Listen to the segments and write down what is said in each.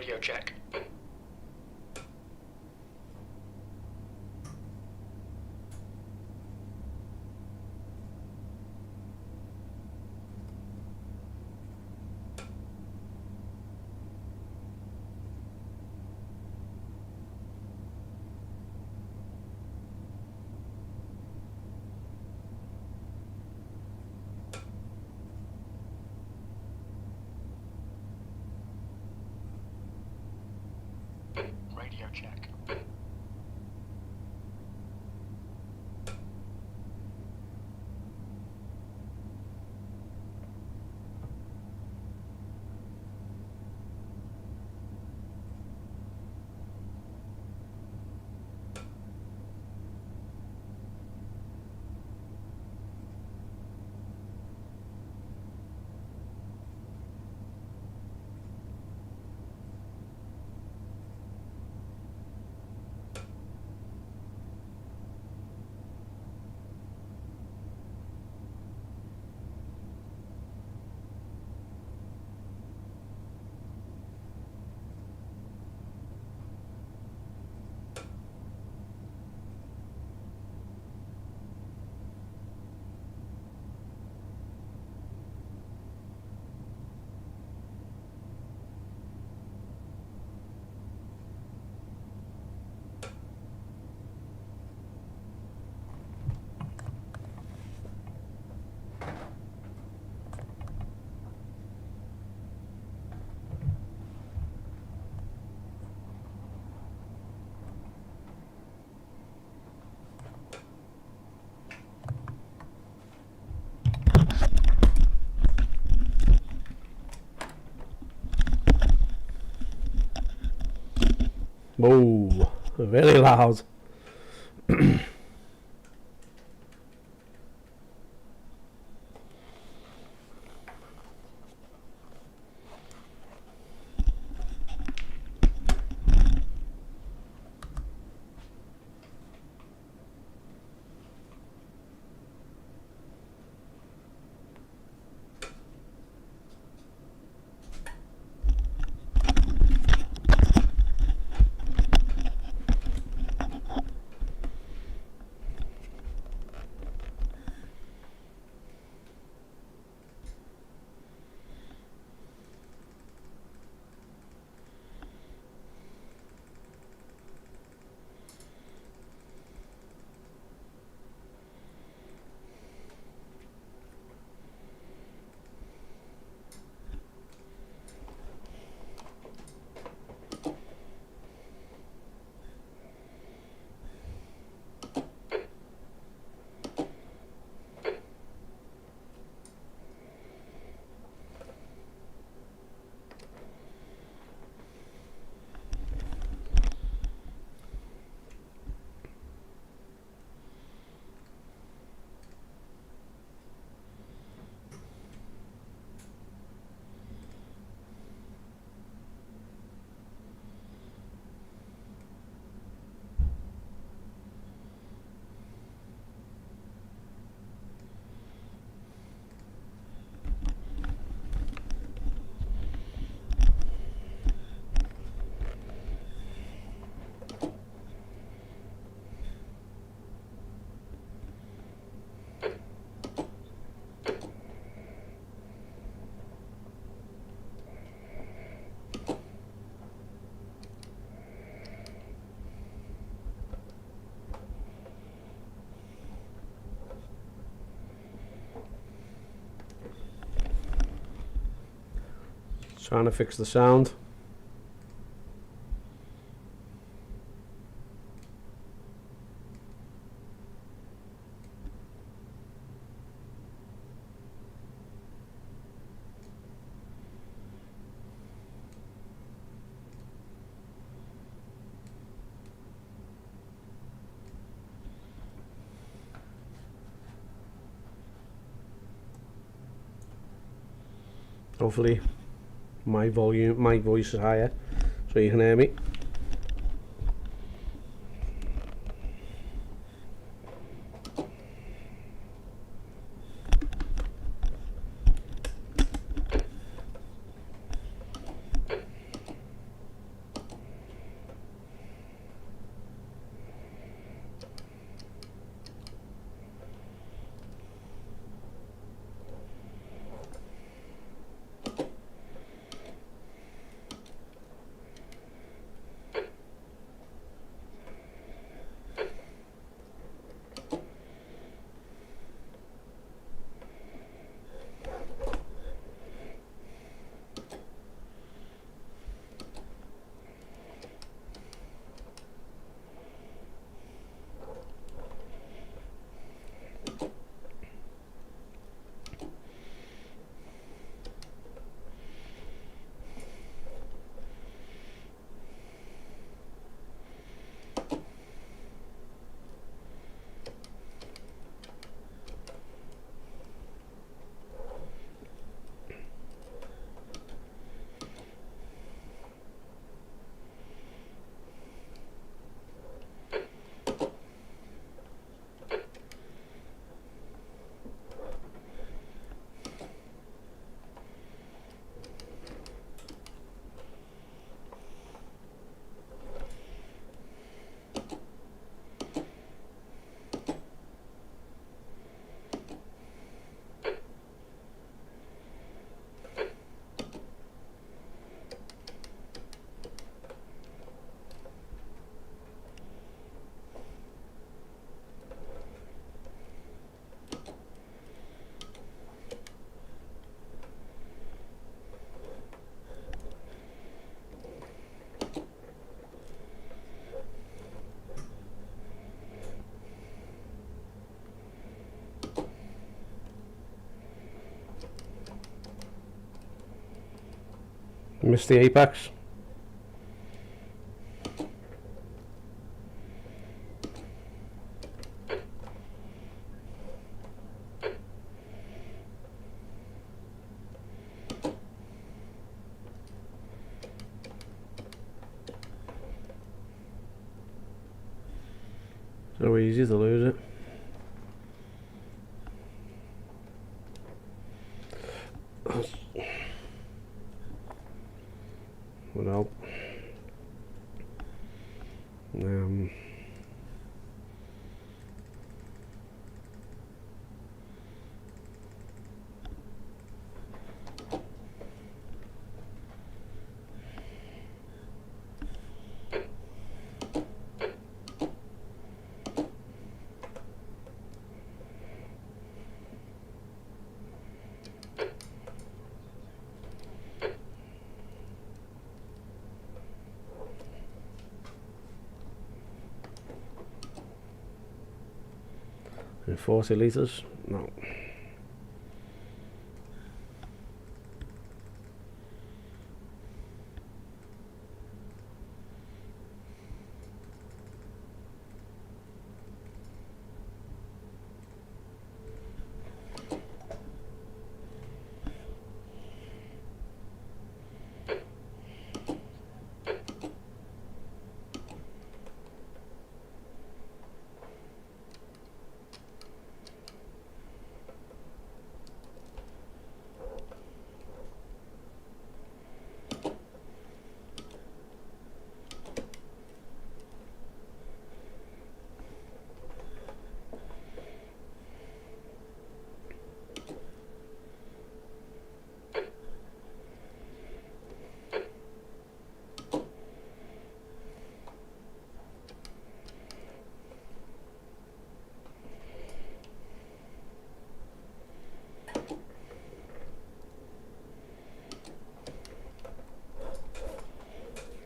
Radio check. Radio check. Whoa, very loud. Trying to fix the sound. Hopefully my voice is higher so you can hear me. missed the apex. So easy to lose it. Well, in 40 litres, no.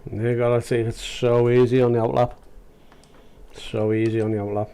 You gotta see, it's so easy on the outlap. So easy on the outlap.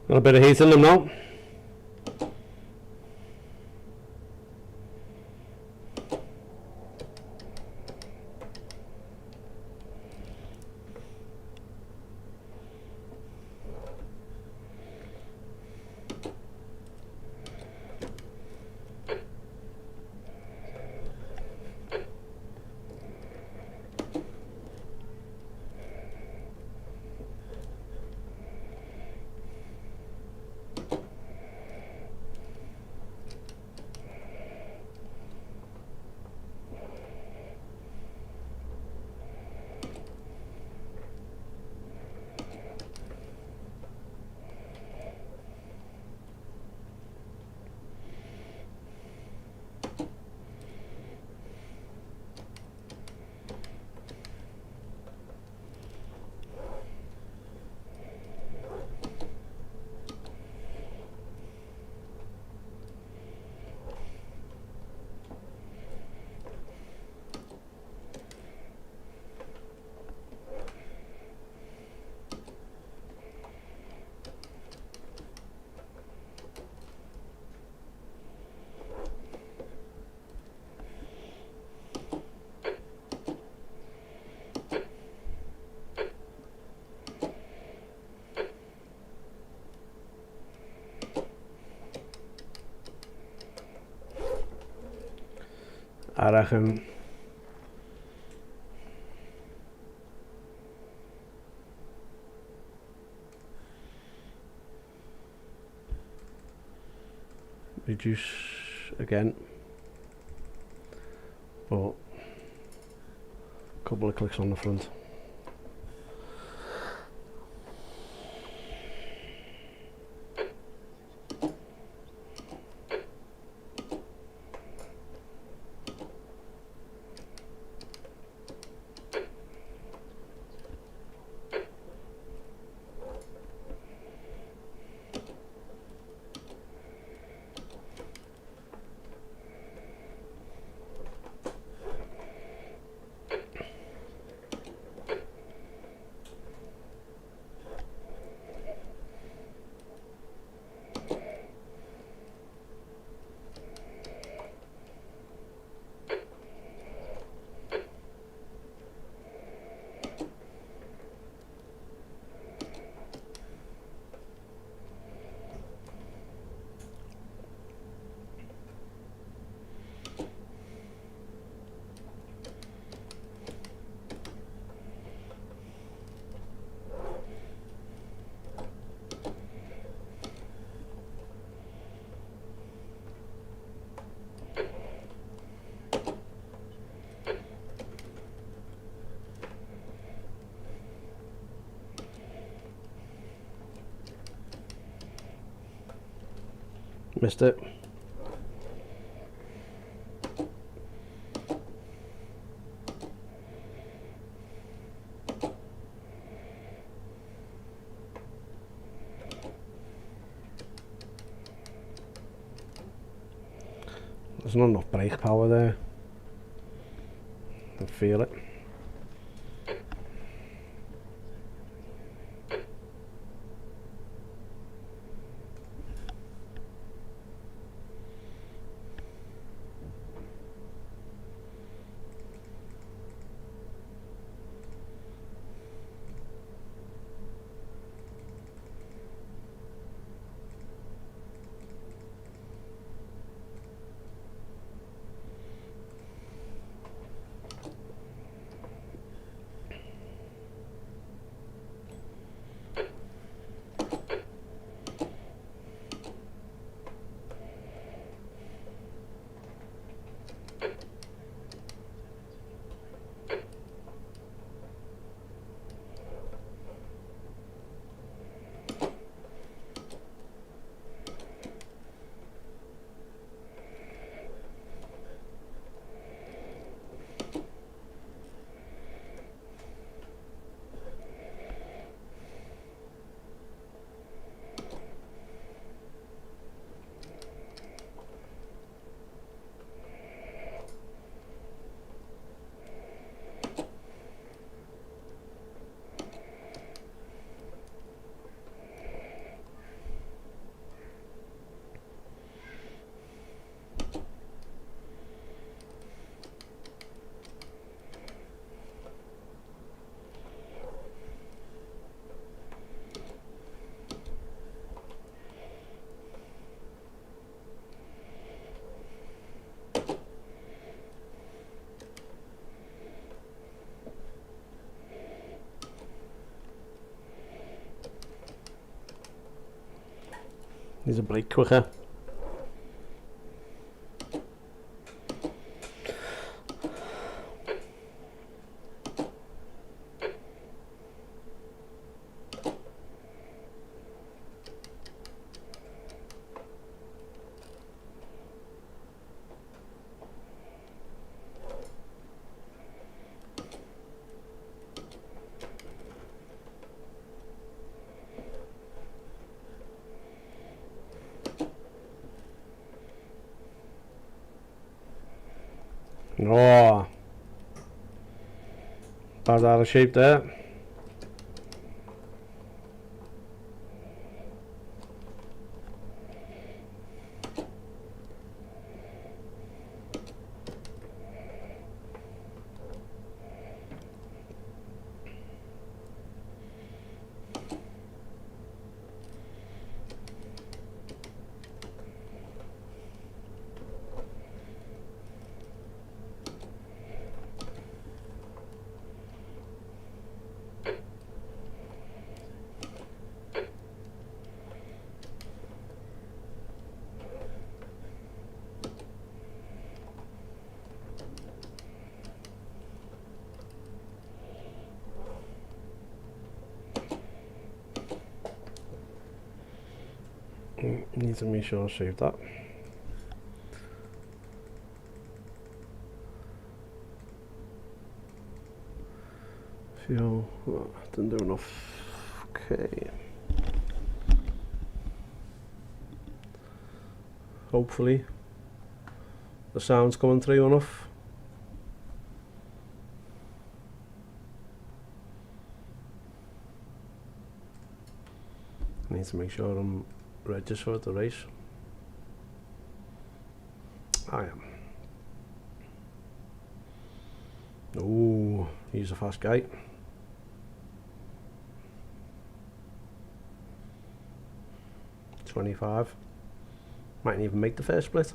Got a bit of heat in them now. I reckon reduce again, but a couple of clicks on the front. Missed it. There's not enough brake power there. I feel it. Needs a brake quicker. Oh, bad out of shape there. Need to make sure I save that. Fuel, oh, didn't do enough. Okay. Hopefully the sound's coming through enough. I need to make sure I'm registered at the race. I am. Oh, he's a fast guy. .25. Mightn't even make the first split.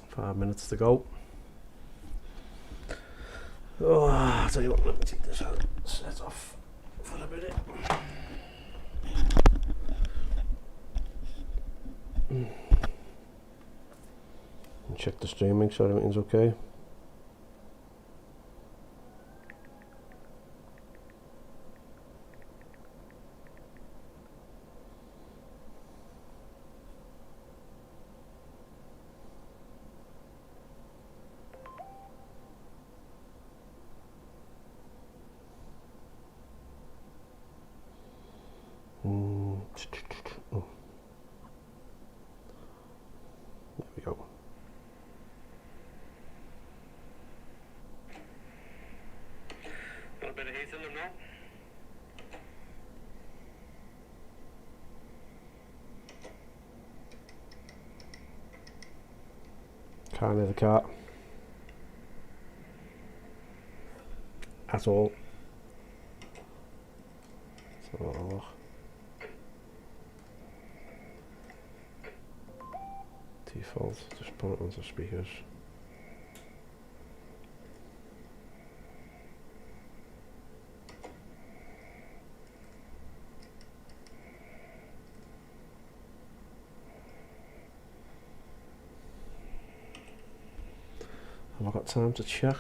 Five minutes to go. Oh, I'll tell you what, let me take this out, set off for a minute. And check the stream, make sure everything's okay. Oh. There we go. Got a bit of heat in them now. Can't hear the car at all. So default, just put it onto speakers. Have I got time to check?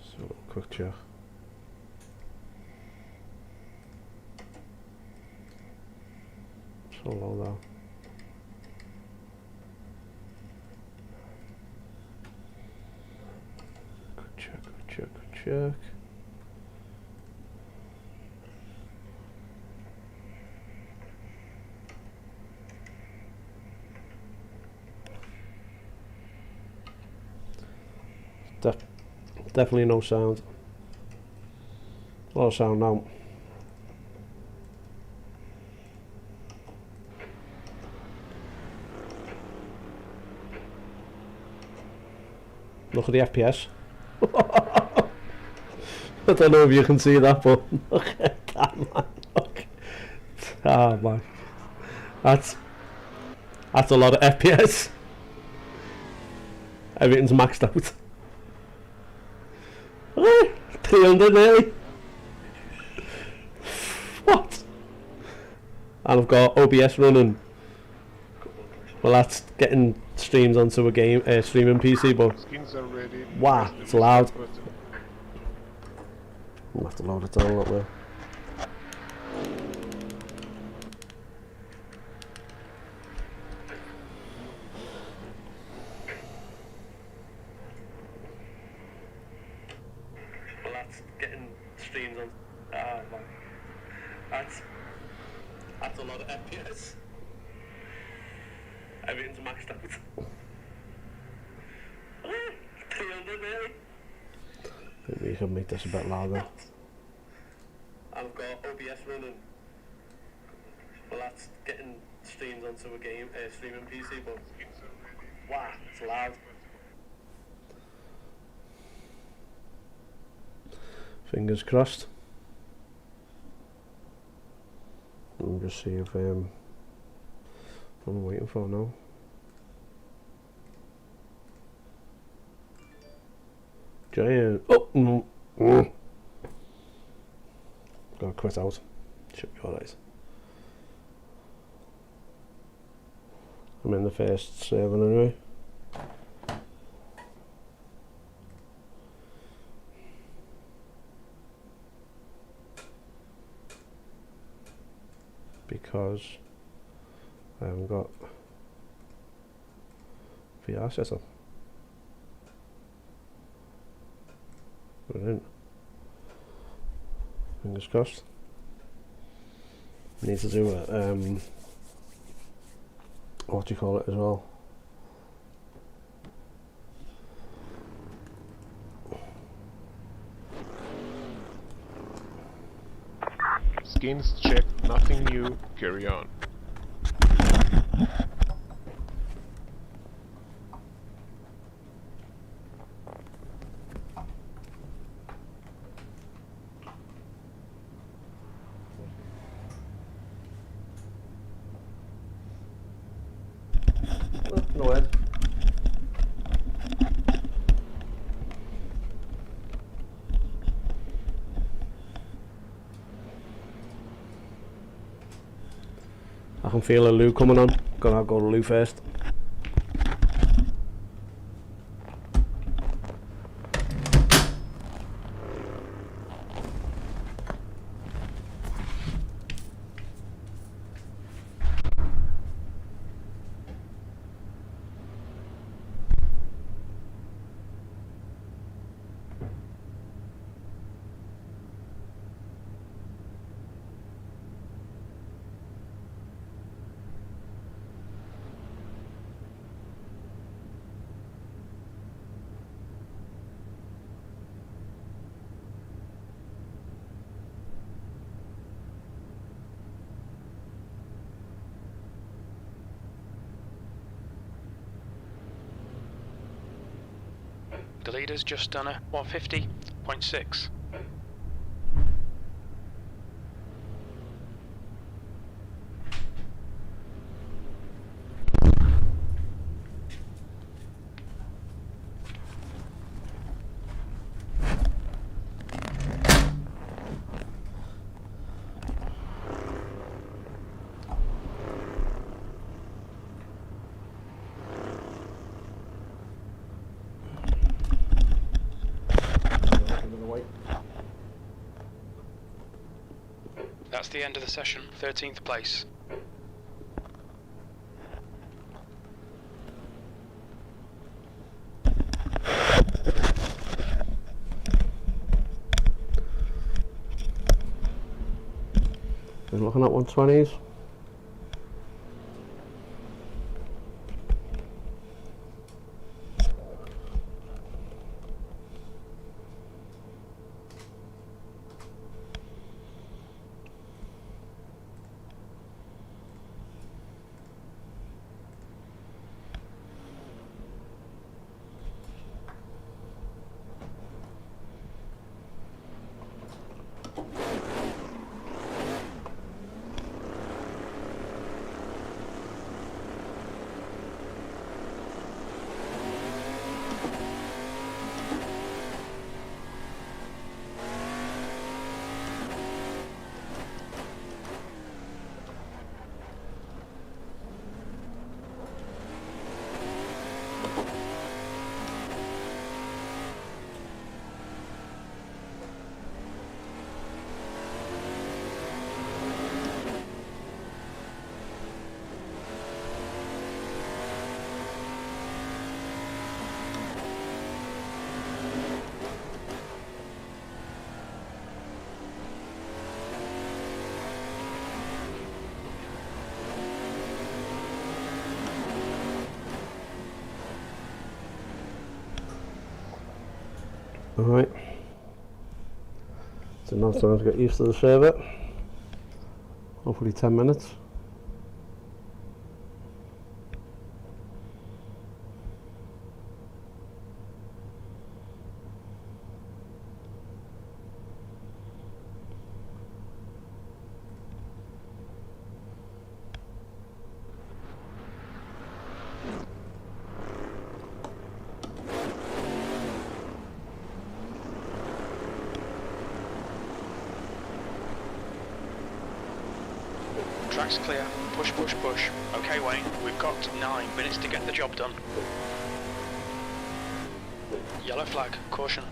So quick check. So low though. Good check. Definitely no sound. A lot of sound now. Look at the FPS. I don't know if you can see that, but look at that, man. Look. Oh man, that's a lot of FPS. Everything's maxed out. 300 nearly. What? And I've got OBS running. Well, that's getting streams onto a game, streaming PC, but wow, it's loud. I'll have to load it down a little bit. Well, that's getting streams on. Ah, man. That's a lot of FPS. Everything's maxed out. 300 nearly. Maybe you can make this a bit louder. I've got OBS running. Well, that's getting streams onto a game, streaming PC, but wow, it's loud. Fingers crossed. We'll just see if what I'm waiting for now. Giant. Oh no. Gotta quit out. Should be alright. I'm in the first 7 anyway. because I haven't got VR set up. Brilliant. Fingers crossed. Need to do a what do you call it as well? Skins check, nothing new, carry on. No way. I can feel a loo coming on. Gonna go to loo first. The leader's just done a 150.6. That's the end of the session, 13th place. Been looking at 120s. Alright, so now it's time to get used to the server. Hopefully 10 minutes. Track's clear. Push, push, push. Okay, Wayne, we've got 9 minutes to get the job done. Yellow flag, caution.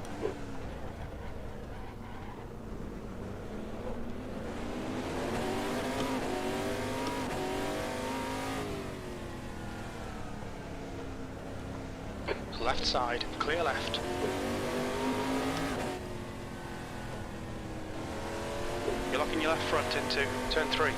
Left side, clear left. You're locking your left front into turn 3.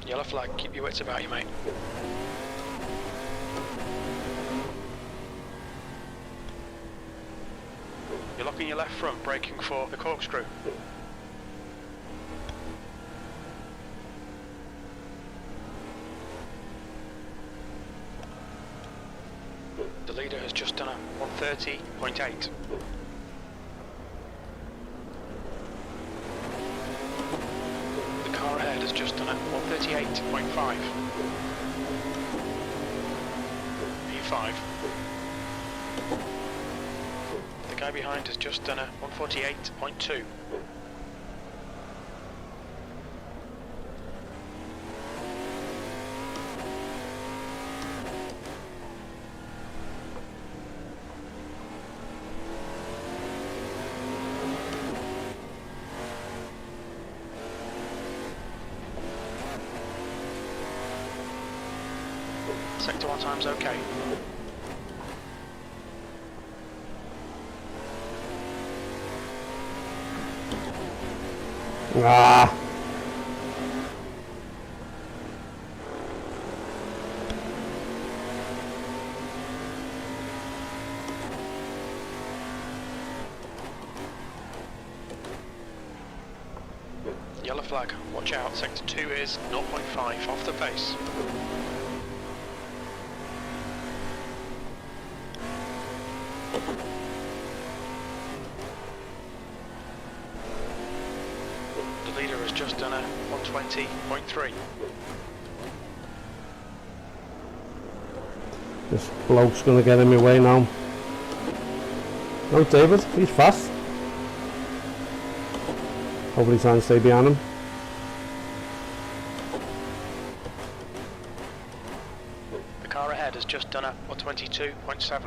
Yellow flag, keep your wits about you, mate. You're locking your left front, braking for the corkscrew. The leader has just done a 130.8. The car ahead has just done a 138.5. P5. The guy behind has just done a 148.2. Sector 1 time's okay. Ah! Yellow flag, watch out, sector 2 is 0.5 off the pace. The leader has just done a 120.3. This bloke's gonna get in my way now. No, David, he's fast. Hopefully try and stay behind him. The car ahead has just done a 122.7.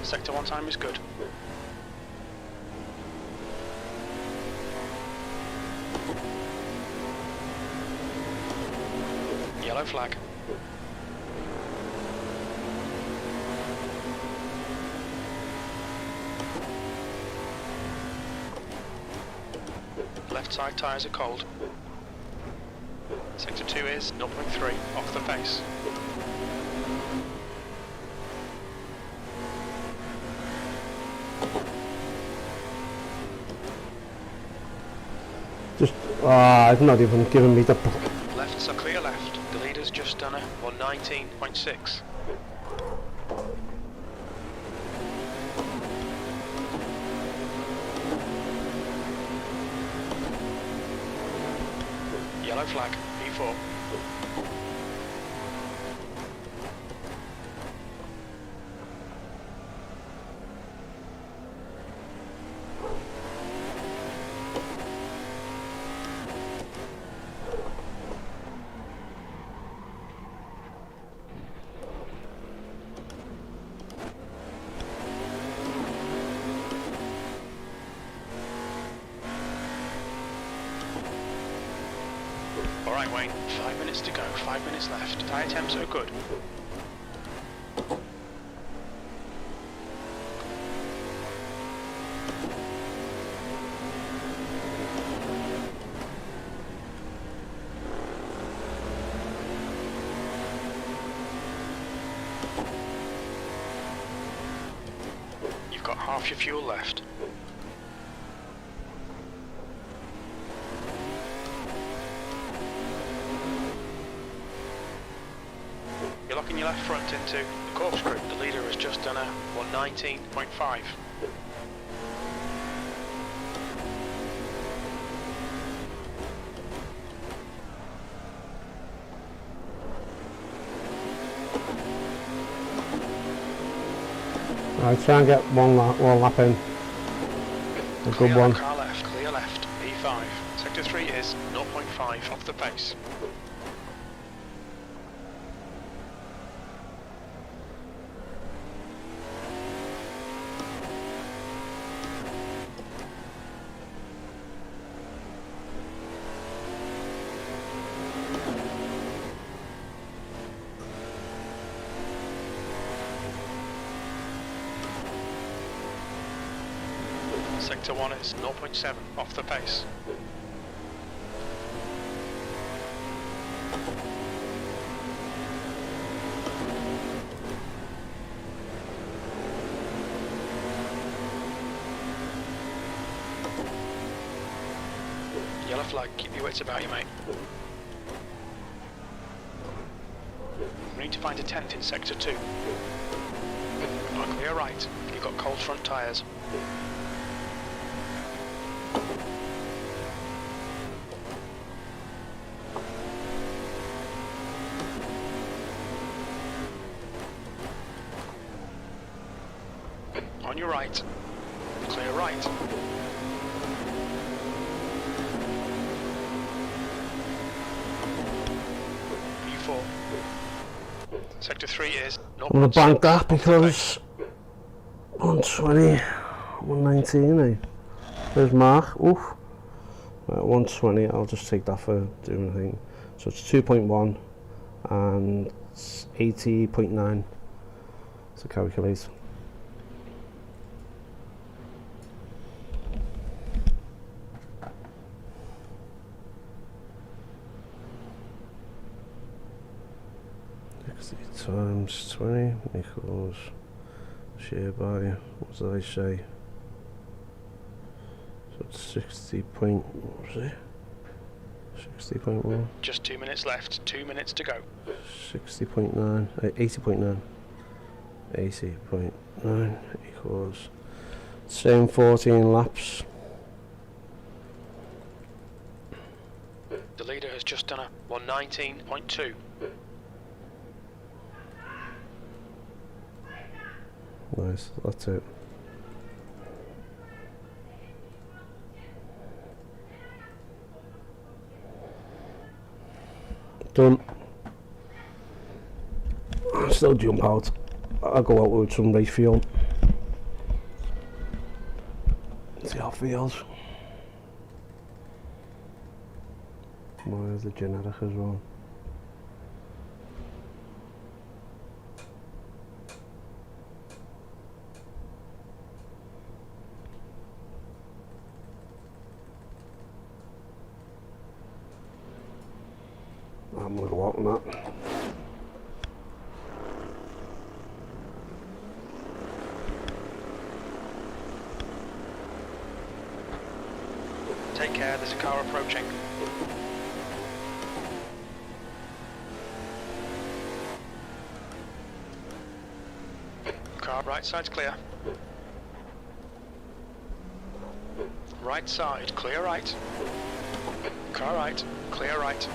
Sector 1 time is good. Yellow flag. Left side tyres are cold. Sector 2 is 0.3 off the pace. Just, I've not even given me the... Lefts are clear left. The leader's just done a 119.6. Yellow flag, P4. Alright Wayne, 5 minutes to go, 5 minutes left. Tyre temps are good. You've got half your fuel left. You're locking your left front into the corkscrew. The leader just done a 119.5. Right, try and get one lap in. A Clear good one. car left, clear left, P5. Sector 3 is 0.5 off the pace. Sector 1 is 0.7 off the pace. Yellow flag, keep your wits about you, mate. We need to find a tent in Sector 2. Clear right, you've got cold front tyres. On your right, clear right. P4. Sector 3 is... I'm going to bank that because 120, 119, eh? There's Mark. Oof. Right, 120, I'll just take that for doing a thing. So it's 2.1 and 80.9 to calculate. Times 20 equals share by, what did I say? So it's 60 point, what was it? 60.1? Just 2 minutes left, 2 minutes to go. 60.9, 80.9. 80.9 equals same 14 laps. The leader has just done a 119.2. Nice, that's it. Done. I'll still jump out. I'll go out with some race fuel. See how it feels. Where's the generic as well? I'm going to go out on that. Take care, there's a car approaching. Car right side's clear. Right side, clear right. Car right, clear right.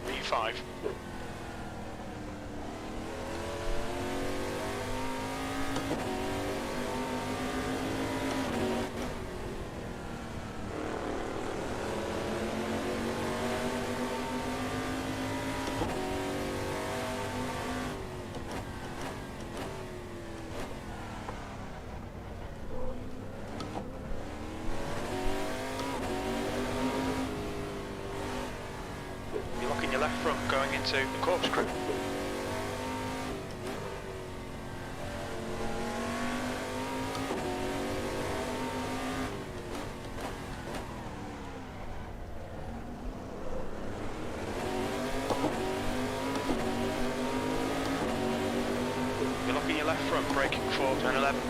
B5. You're locking your left front going into the corkscrew. You're looking your left front, braking for turn 11.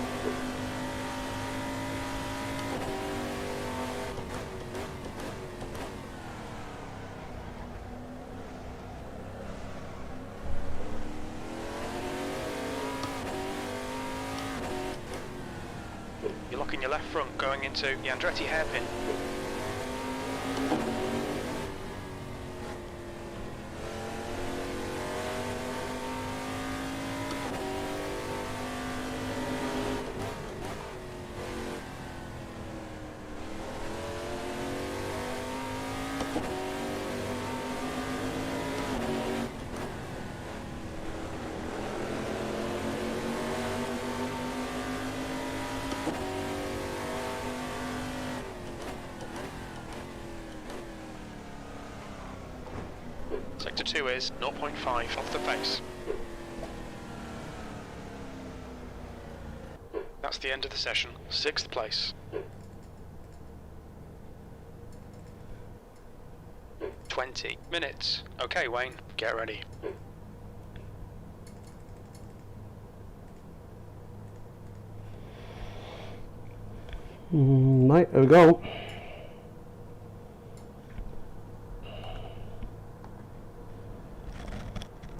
You're looking your left front, going into the Andretti hairpin. Sector 2 is 0.5 off the pace. That's the end of the session. 6th place. 20 minutes. Okay, Wayne, get ready. Right, here we go.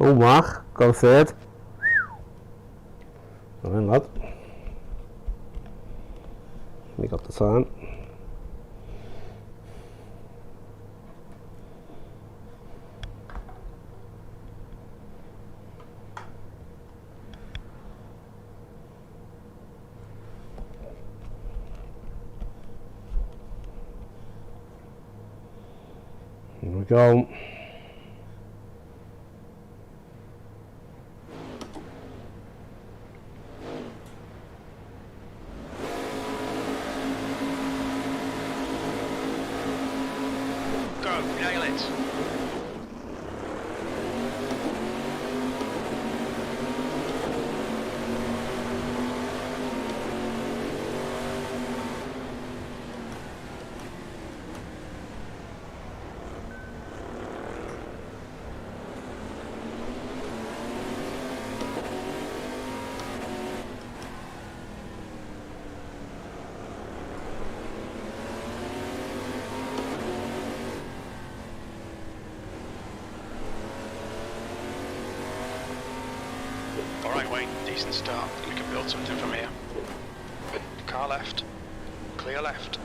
Oh, Mark, got a third. Well in, lad. We got the time. Here we go. Go, nail it. Alright Wayne, decent start. We can build something from here. Car left. Clear left.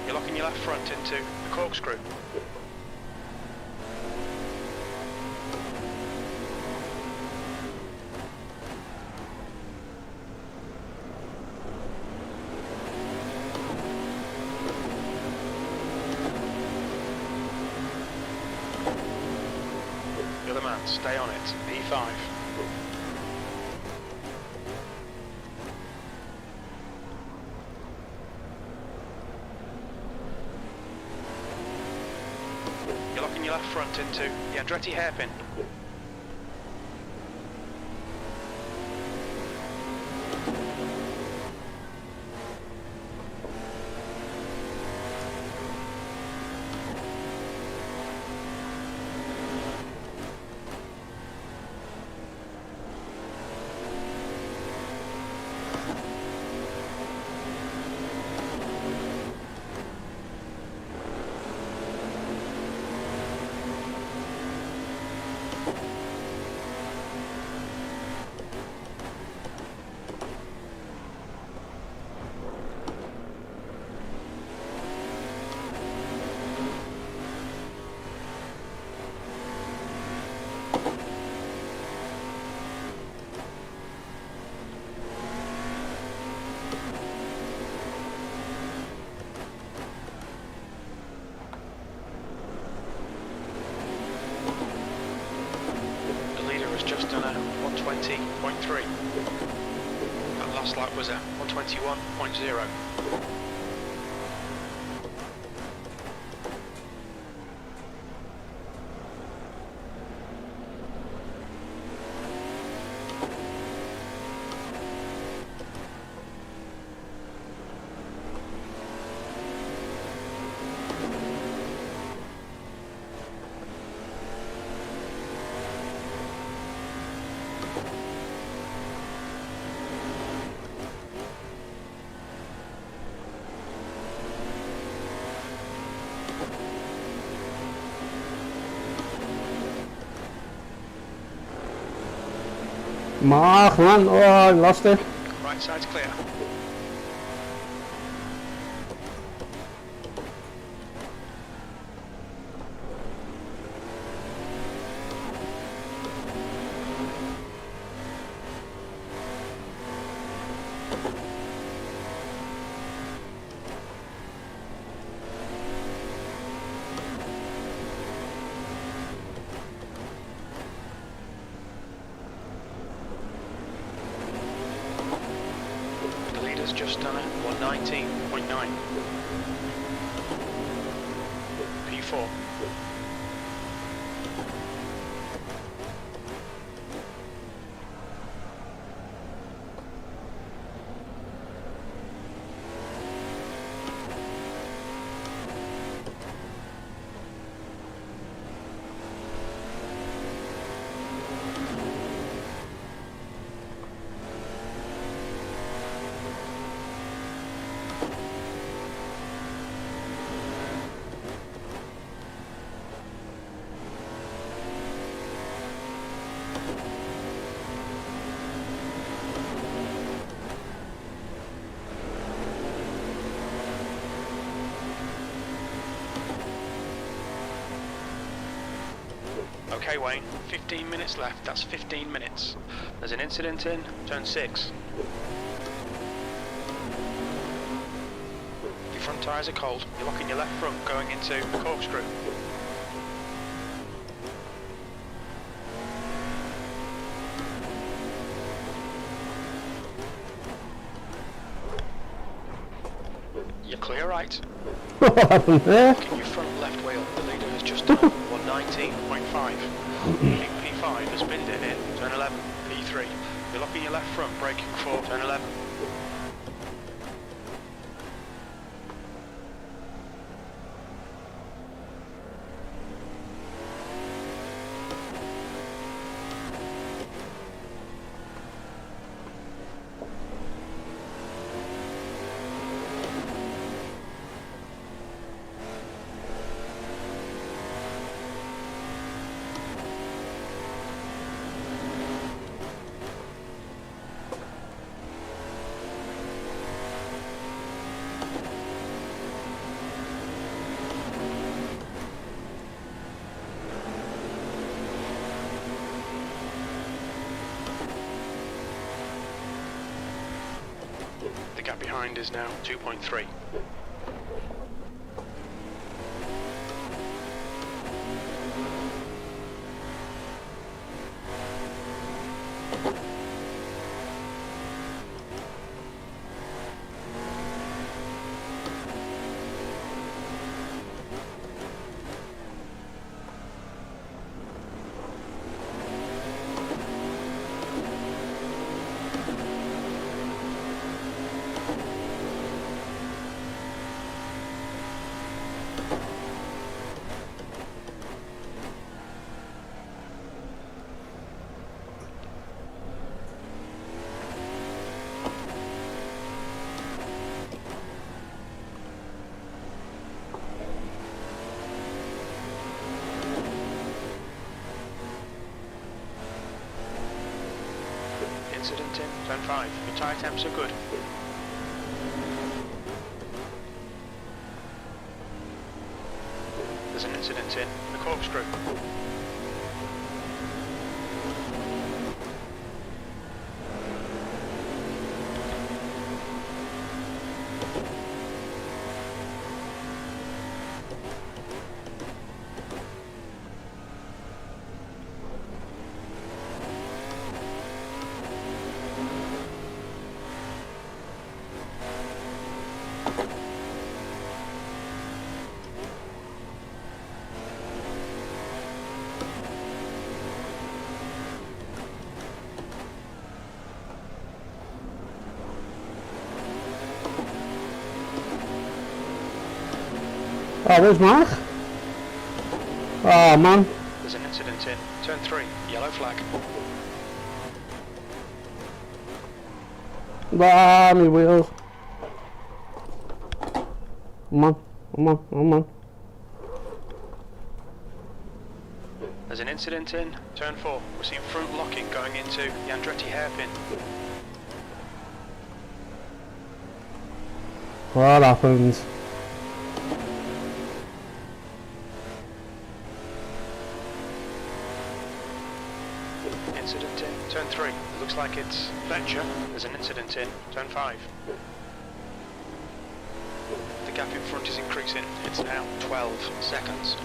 You're locking your left front into the corkscrew. You're the man, stay on it. E5. You're locking your left front into the Andretti hairpin. Just done a 120.3. That Last lap was a 121.0. Mark, man, oh, I lost it. Right side's clear. The leader's just done a 119.9. P4. Okay Wayne, 15 minutes left, that's 15 minutes. There's an incident in turn 6. Your front tyres are cold, you're locking your left front going into the corkscrew. You're clear right. What happened there? Locking your front left wheel, the leader has just done 119.5. P5 has binned it in turn 11. P3, you're locking your left front, braking for turn 11. The gap behind is now 2.3. Incident in turn 5. Your tyre temps are good. There's an incident in the corkscrew. Oh, where's Mark? Oh, man. There's an incident in turn 3, yellow flag. Ah, my wheels. Come on, come on, come on. There's an incident in turn 4. We're seeing front locking going into the Andretti hairpin. What happens? Incident in turn 3. It looks like it's Fletcher. There's an incident in turn 5. The gap in front is increasing. It's now 12 seconds.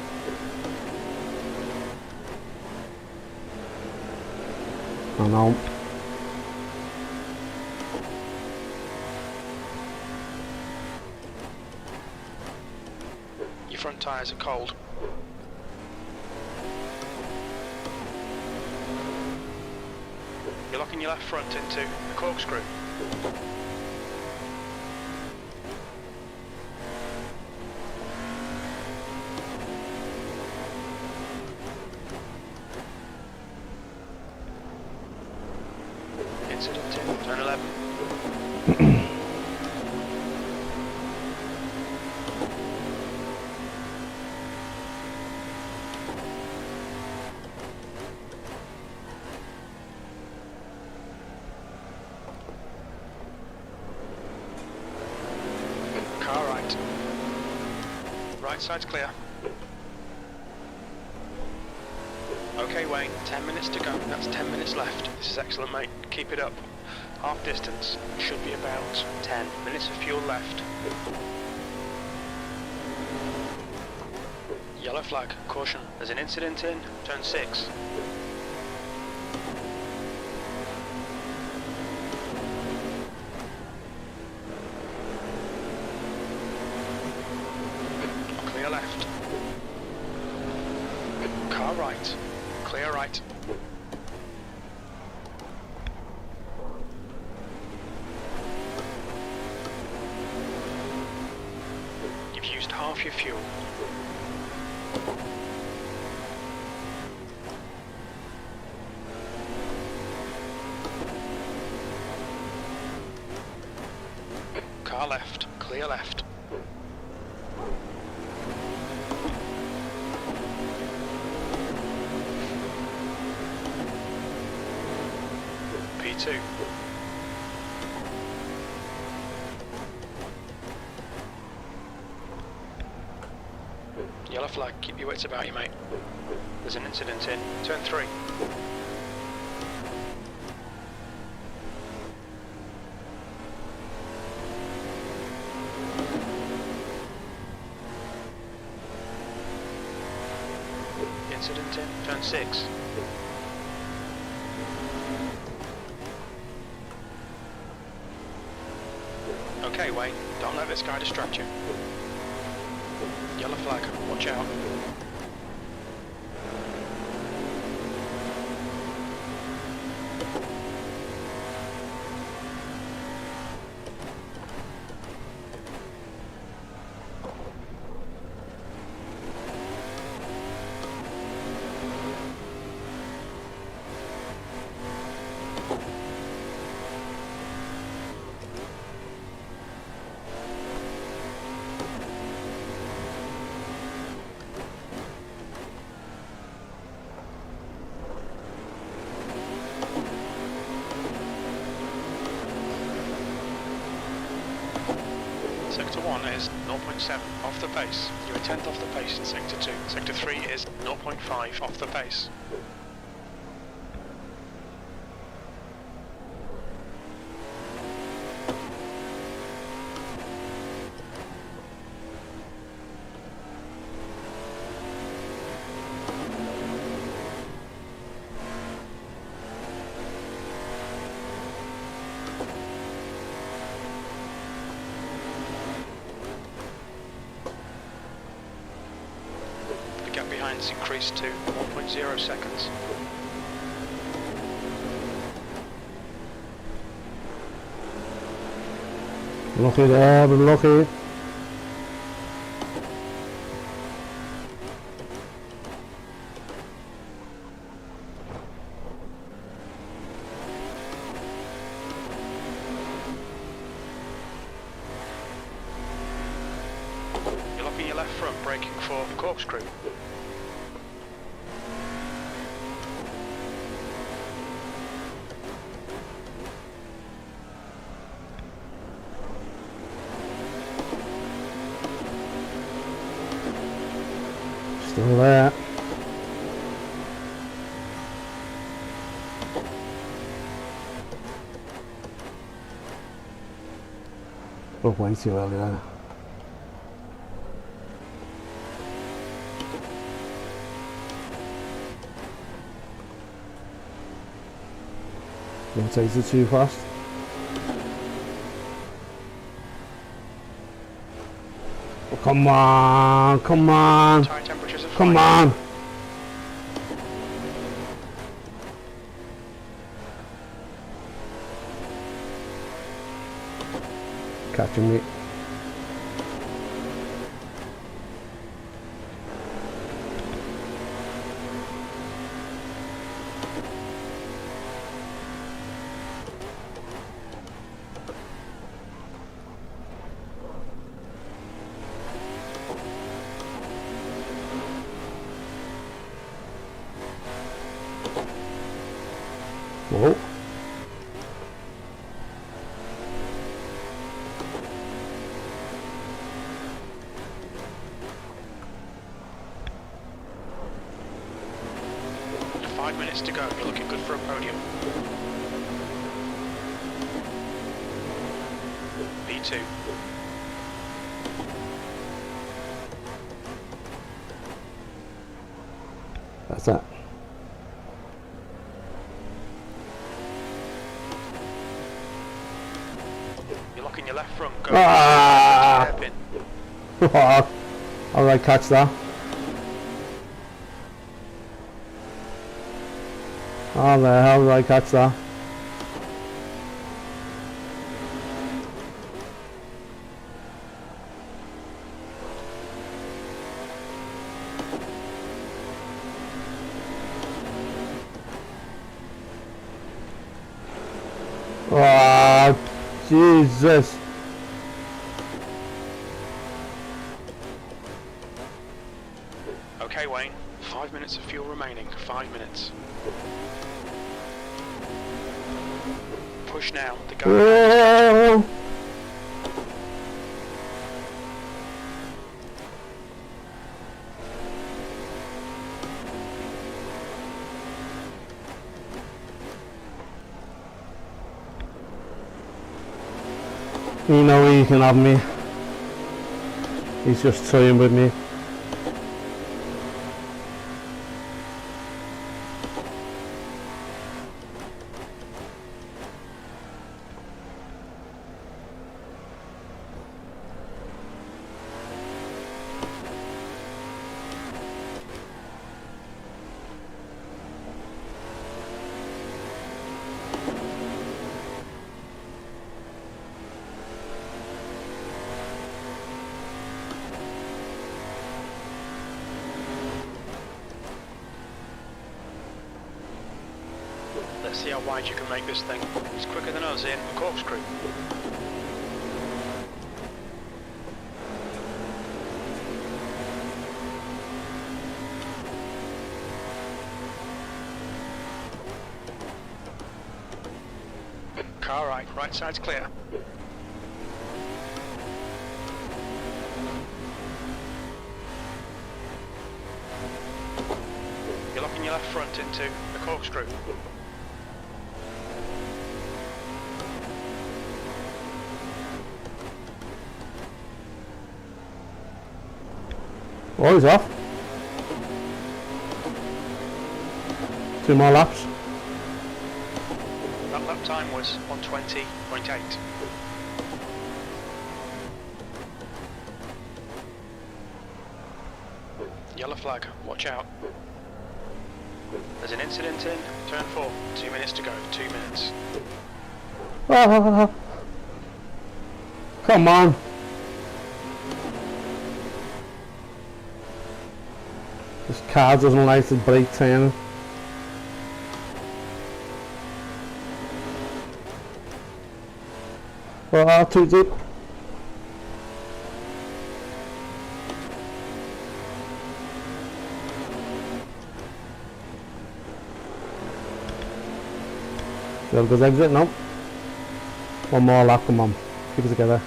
Oh no. Your front tyres are cold. You're locking your left front into the corkscrew. Incident in turn 11. Car right. Right side's clear. Okay Wayne, 10 minutes to go. That's 10 minutes left. This is excellent mate. Keep it up. Half distance. Should be about 10 minutes of fuel left. Yellow flag. Caution. There's an incident in turn 6. Clear left. Car right. Clear right. You've used half your fuel. Car left. Clear left. P2. Yellow flag, keep your wits about you, mate. There's an incident in turn 3. Incident in turn 6. Okay, Wayne, don't let this guy distract you. Yellow flag, watch out. Sector 1 is 0.7 off the pace. You're a tenth off the pace in Sector 2. Sector 3 is 0.5 off the pace. behind's increased to 1.0 seconds. Lucky there, but lucky. You're locking your left front, braking for corkscrew. Still there. Oh, way too early there. Rotates it too fast. Oh, come on, come on, Tire temperatures are come fine. on. Catching me. Whoa. Five minutes to go. You're looking good for a podium. P2. That's that. You're locking your left front. Go. Ah! Hairpin. How did I catch that? How the hell did I catch that? Oh, Jesus. Okay, Wayne. 5 minutes of fuel remaining. 5 minutes. Push now. The go. Oh. You know he can have me. He's just toying with me. Let's see how wide you can make this thing. It's quicker than us in a corkscrew. Car right side's clear. You're locking your left front into a corkscrew. Oh, he's off. 2 more laps. That lap time was 1:20.8. Yellow flag, watch out. There's an incident in, turn 4, 2 minutes to go, 2 minutes. Oh, come on. This car doesn't like to brake turning. Oh, too deep. Well, goes exit now. One more lap, come on. Keep it together.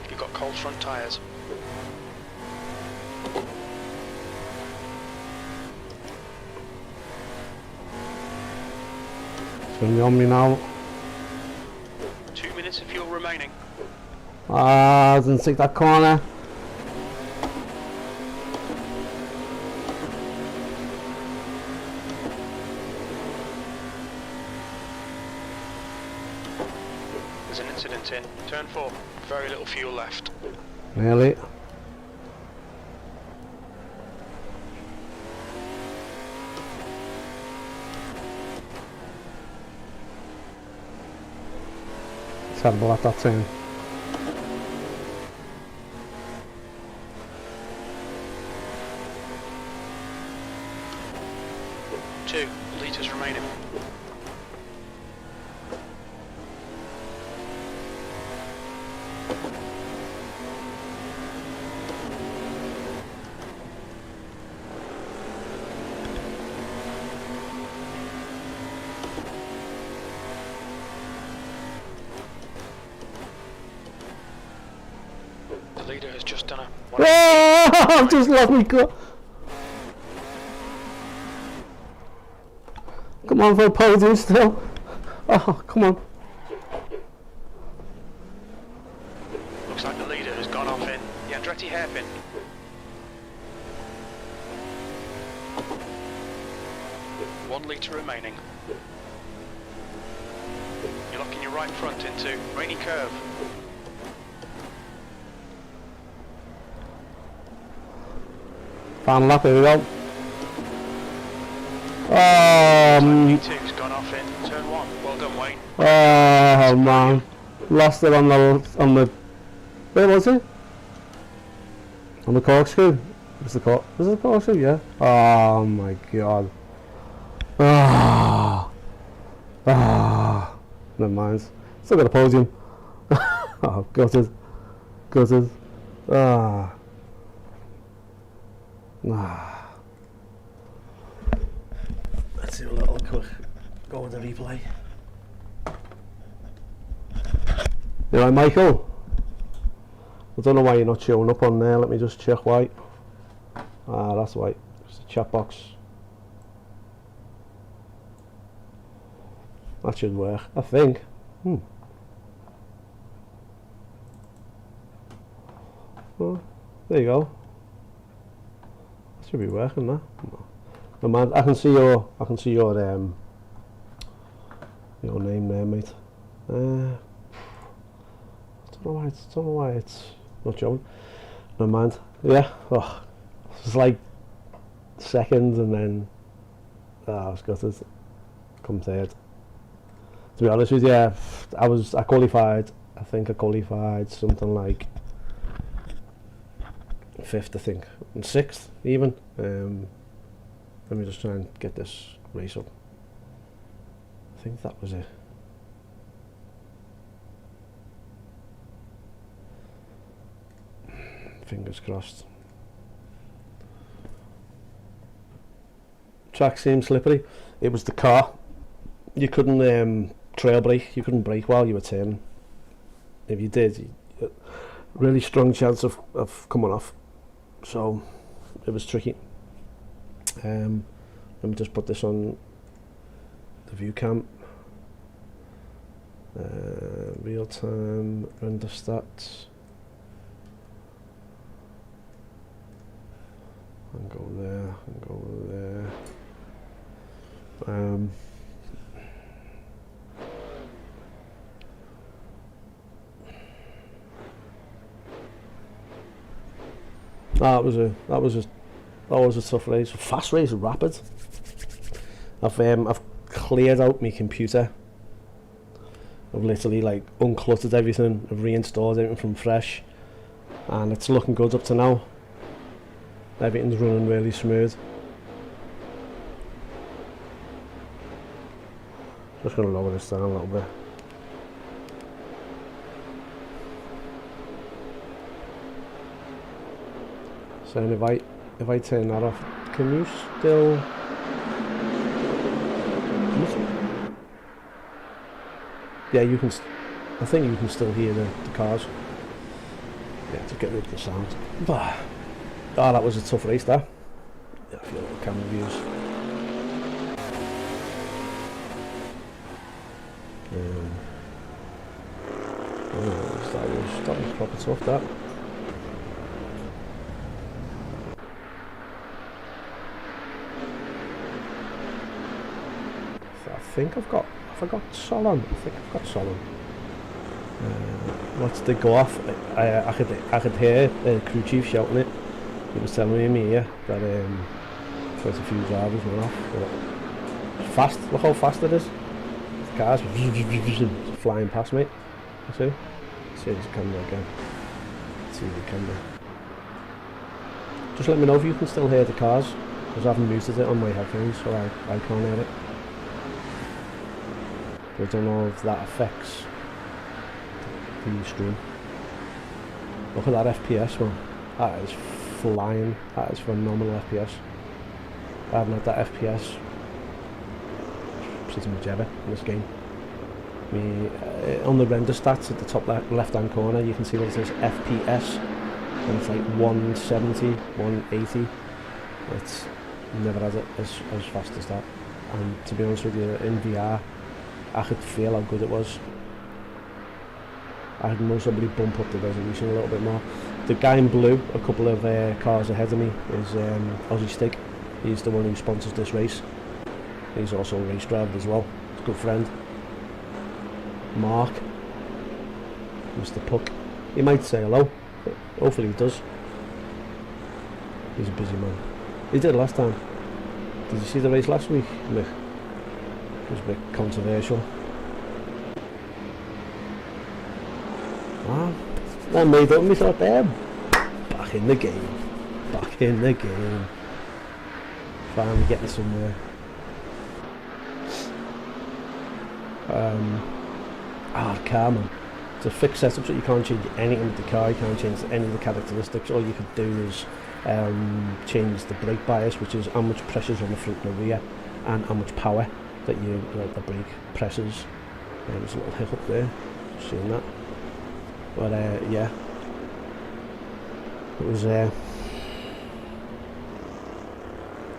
You've got cold front tyres. It's going to be on me now. 2 minutes of fuel remaining. Ah, didn't take that corner. There's an incident in, turn 4, very little fuel left. Nearly. Terrible at that turn. Two litres remaining. The leader has just done a Oh, I've just lost me car. Come on for a podium still. Oh, come on. Looks like the leader has gone off in the Andretti hairpin. One litre remaining. You're locking your right front into rainy curve. Final lap, here we go. V2's gone off in turn 1. Well done, Wayne. Oh man, lost it on the where was it? On the corkscrew. Was it the corkscrew? Yeah. Oh my god. Never mind. Still got a podium. Oh, gutted. Let's do a little quick go with the replay. You know, Michael, I don't know why you're not showing up on there. Let me just check why. Ah, that's why. It's the chat box. That should work, I think. Well, there you go. That should be working, that. No, man, I can see your name there, mate. I don't know why it's not showing. No mind. Yeah. Oh, it's like second, and then I was gutted. Come third. To be honest with you, I qualified. I think I qualified something like 5th, I think, and 6th even. Let me just try and get this race up. I think that was it. Fingers crossed. Track seemed slippery. It was the car. You couldn't trail brake. You couldn't brake while you were turning. If you did, really strong chance of coming off. So it was tricky. Let me just put this on the view cam. Real time render stats. And go there, and go there. that was a tough race. Fast race, rapid. I've cleared out my computer. I've literally like uncluttered everything. I've reinstalled everything from fresh, and it's looking good up to now. Everything's running really smooth. Just gonna lower this down a little bit. So if I turn that off, can you still? Yeah, you can. I think you can still hear the cars. Yeah, to get rid of the sound. But oh, that was a tough race. That. Yeah, I feel like camera views. That was proper tough. That. I think I've got Solon. Once they go off, I could hear crew chief shouting it. He was telling me in my ear that quite a few drivers went off. But it's fast. Look how fast it is. The cars flying past me. You see the camera again. See the camera. Just let me know if you can still hear the cars, because I haven't muted it on my headphones, so I can't hear it. I don't know if that affects the stream. Look at that FPS, man. That is flying. That is phenomenal FPS. I haven't had that FPS pretty much ever in this game. On the render stats at the top left hand corner, you can see that it says FPS, and it's like 170, 180. It's never had it as fast as that. And to be honest with you, in VR, I could feel how good it was. I could most probably bump up the resolution a little bit more. The guy in blue, a couple of cars ahead of me, is Aussie Stick. He's the one who sponsors this race. He's also a race driver as well. He's a good friend. Mark, Mr. Puck. He might say hello. Hopefully he does. He's a busy man. He did last time. Did you see the race last week? Look. It was a bit controversial. Wow. I made up me thought there. Back in the game. Back in the game. Finally getting somewhere. The car, man. It's a fixed setup, so you can't change anything with the car, you can't change any of the characteristics. All you could do is change the brake bias, which is how much pressure's on the front and the rear, and how much power that the brake presses. There's a little hiccup there, seeing that. But yeah, it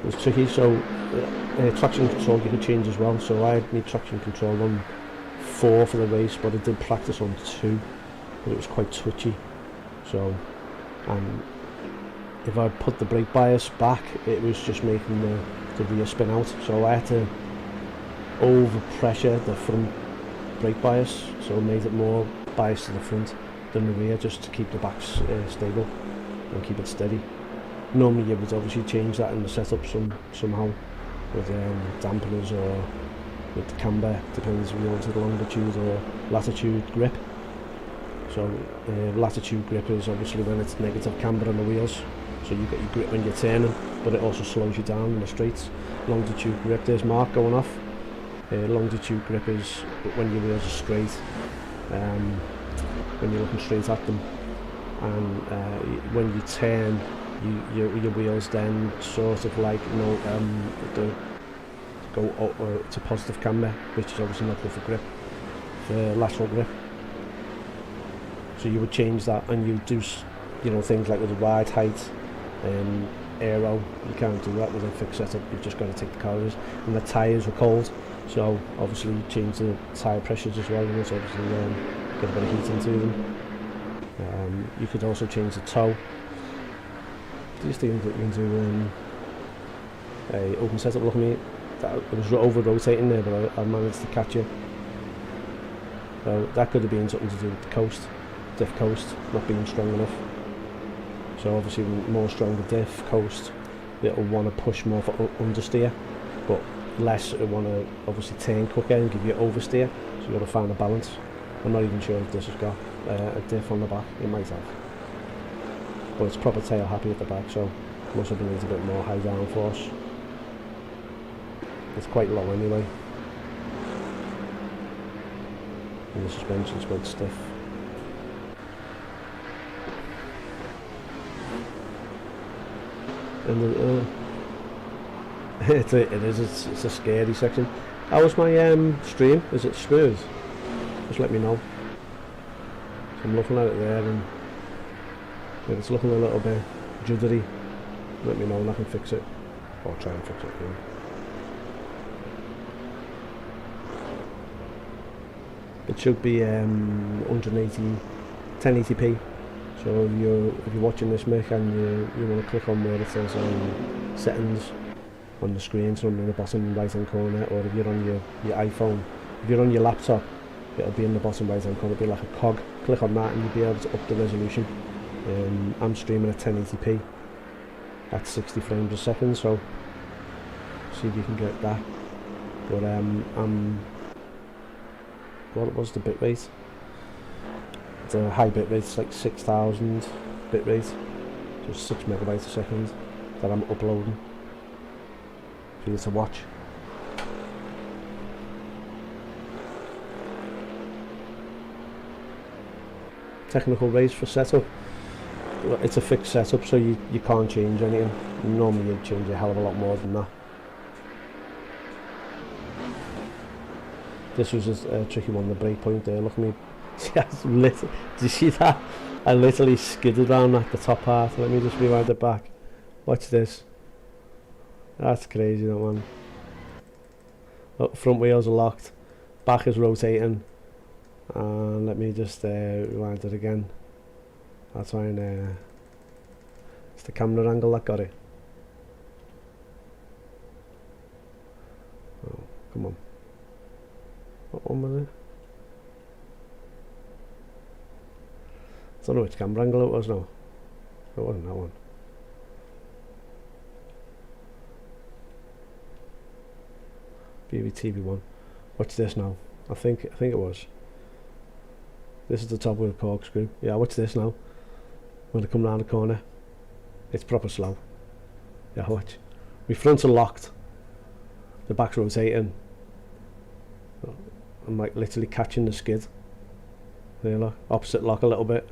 was tricky. So traction control you could change as well. So I had my traction control on 4 for the race, but I did practice on 2, but it was quite twitchy. So, and if I put the brake bias back, it was just making the rear spin out. So I had to over pressure the front brake bias, so it made it more biased to the front than the rear, just to keep the backs stable and keep it steady. Normally you would obviously change that in the setup somehow with dampeners or with the camber, depends if you wanted longitude or latitude grip. So latitude grip is obviously when it's negative camber on the wheels, so you get your grip when you're turning, but it also slows you down in the straights. Longitude grip, there's Mark going off. Longitude grip is when your wheels are straight, when you're looking straight at them, and when you turn, your wheels then sort of like go to positive camber, which is obviously not good for grip, for lateral grip. So you would change that, and you do things like with the ride height, aero. You can't do that with a fixed setup. You've just got to take the cars, and the tyres were cold. So obviously you change the tyre pressures as well, so obviously get a bit of heat into them. You could also change the toe. These things that you can do a open setup. Look at me, it was over rotating there, but I managed to catch it. So that could have been something to do with the coast, diff coast, not being strong enough. So obviously more stronger diff coast, it'll want to push more for understeer, but less it'll want to obviously turn quicker and give you oversteer, so you've got to find a balance. I'm not even sure if this has got a diff on the back, it might have. But it's proper tail happy at the back, so must have needs a bit more high downforce. It's quite low anyway. And the suspension's quite stiff. And it's a scary section. How was my stream? Is it smooth? Just let me know. So I'm looking at it there, and if it's looking a little bit juddery, let me know and I can fix it, or try and fix it. Yeah. It should be 1080p. So if you're watching this, Mick, and you want to click on where it says settings on the screen, so in the bottom right hand corner, or if you're on your iPhone, if you're on your laptop, it'll be in the bottom right hand corner, it'll be like a cog. Click on that and you'll be able to up the resolution. I'm streaming at 1080p at 60 frames a second, so see if you can get that. But what was the bitrate? The high bitrate is like 6,000 bitrate, so 6 megabytes a second that I'm uploading for you to watch. Technical raise for setup. It's a fixed setup, so you can't change anything. Normally you'd change a hell of a lot more than that. This was a tricky one, the brake point there. Look at me. Did you see that? I literally skidded down at the top part. Let me just rewind it back. Watch this. That's crazy, that one. Look, front wheels are locked. Back is rotating. And let me just rewind it again. I'll try and it's the camera angle that got it. Oh, come on. What one was it? I don't know which camera angle it was now. It wasn't that one. BBTV1. Watch this now. I think it was. This is the top with a corkscrew. Yeah, watch this now. When I come round the corner, it's proper slow. Yeah, watch. My fronts are locked. The back's rotating. I'm like literally catching the skid. There, look. Opposite lock a little bit.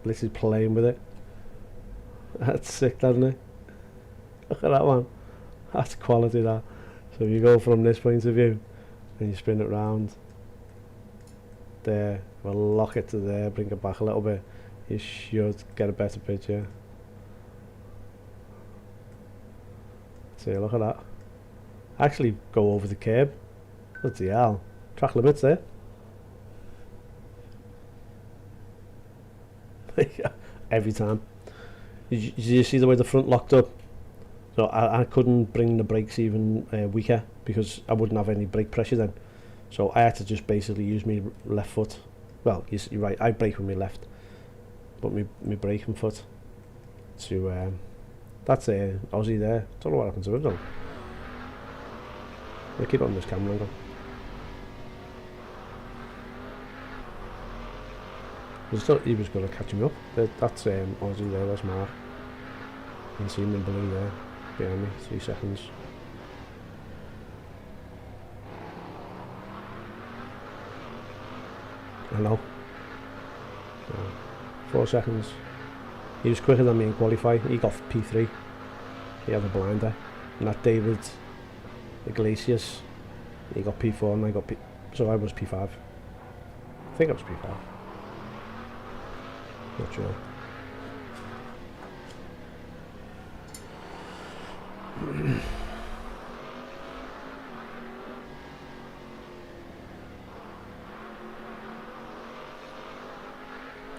Literally playing with it. That's sick, doesn't it? Look at that one. That's quality, that. So if you go from this point of view and you spin it round there, we'll lock it to there, bring it back a little bit, you should get a better picture. See, look at that. Actually go over the curb. Bloody hell. Track limits there. Every time. You see the way the front locked up? So I couldn't bring the brakes even weaker because I wouldn't have any brake pressure then. So I had to just basically use my left foot. Well, you're right, I brake with my left, but my braking foot to that's Aussie there. Don't know what happened to it though. I'll keep it on this camera angle. I thought he was going to catch me up. That's Aussie there, that's Mark. You can see him in blue there, behind me, 3 seconds. Hello. 4 seconds. He was quicker than me in qualify. He got P3. He had a blinder. And that David Iglesias, he got P4 and I got P... So I was P5. I think I was P5. Not sure.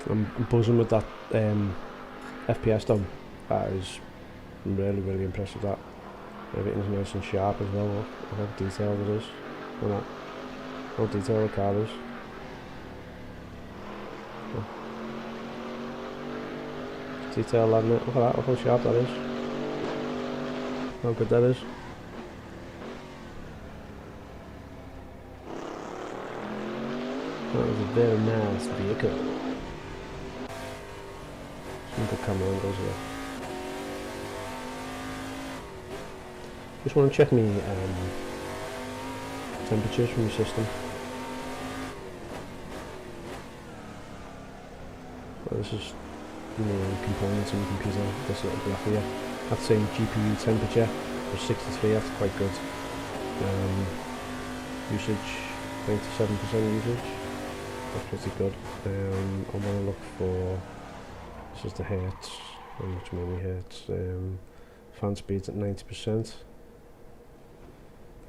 I'm buzzing with that FPS done. That is really impressed with that. Everything's nice and sharp as well. Look how detailed it is. Look at that. How detailed the car is. detail on it. Look at that, look how sharp that is. How good that is. That was a very nice vehicle. Some good camera angles here. Just want to check me temperatures from your system. Well, this is the components in the computer, this little graph here. That's saying GPU temperature was 63, that's quite good. Usage, 97% usage, that's pretty good. I want to look for, this is the hertz, how much memory hertz. Fan speed's at 90%.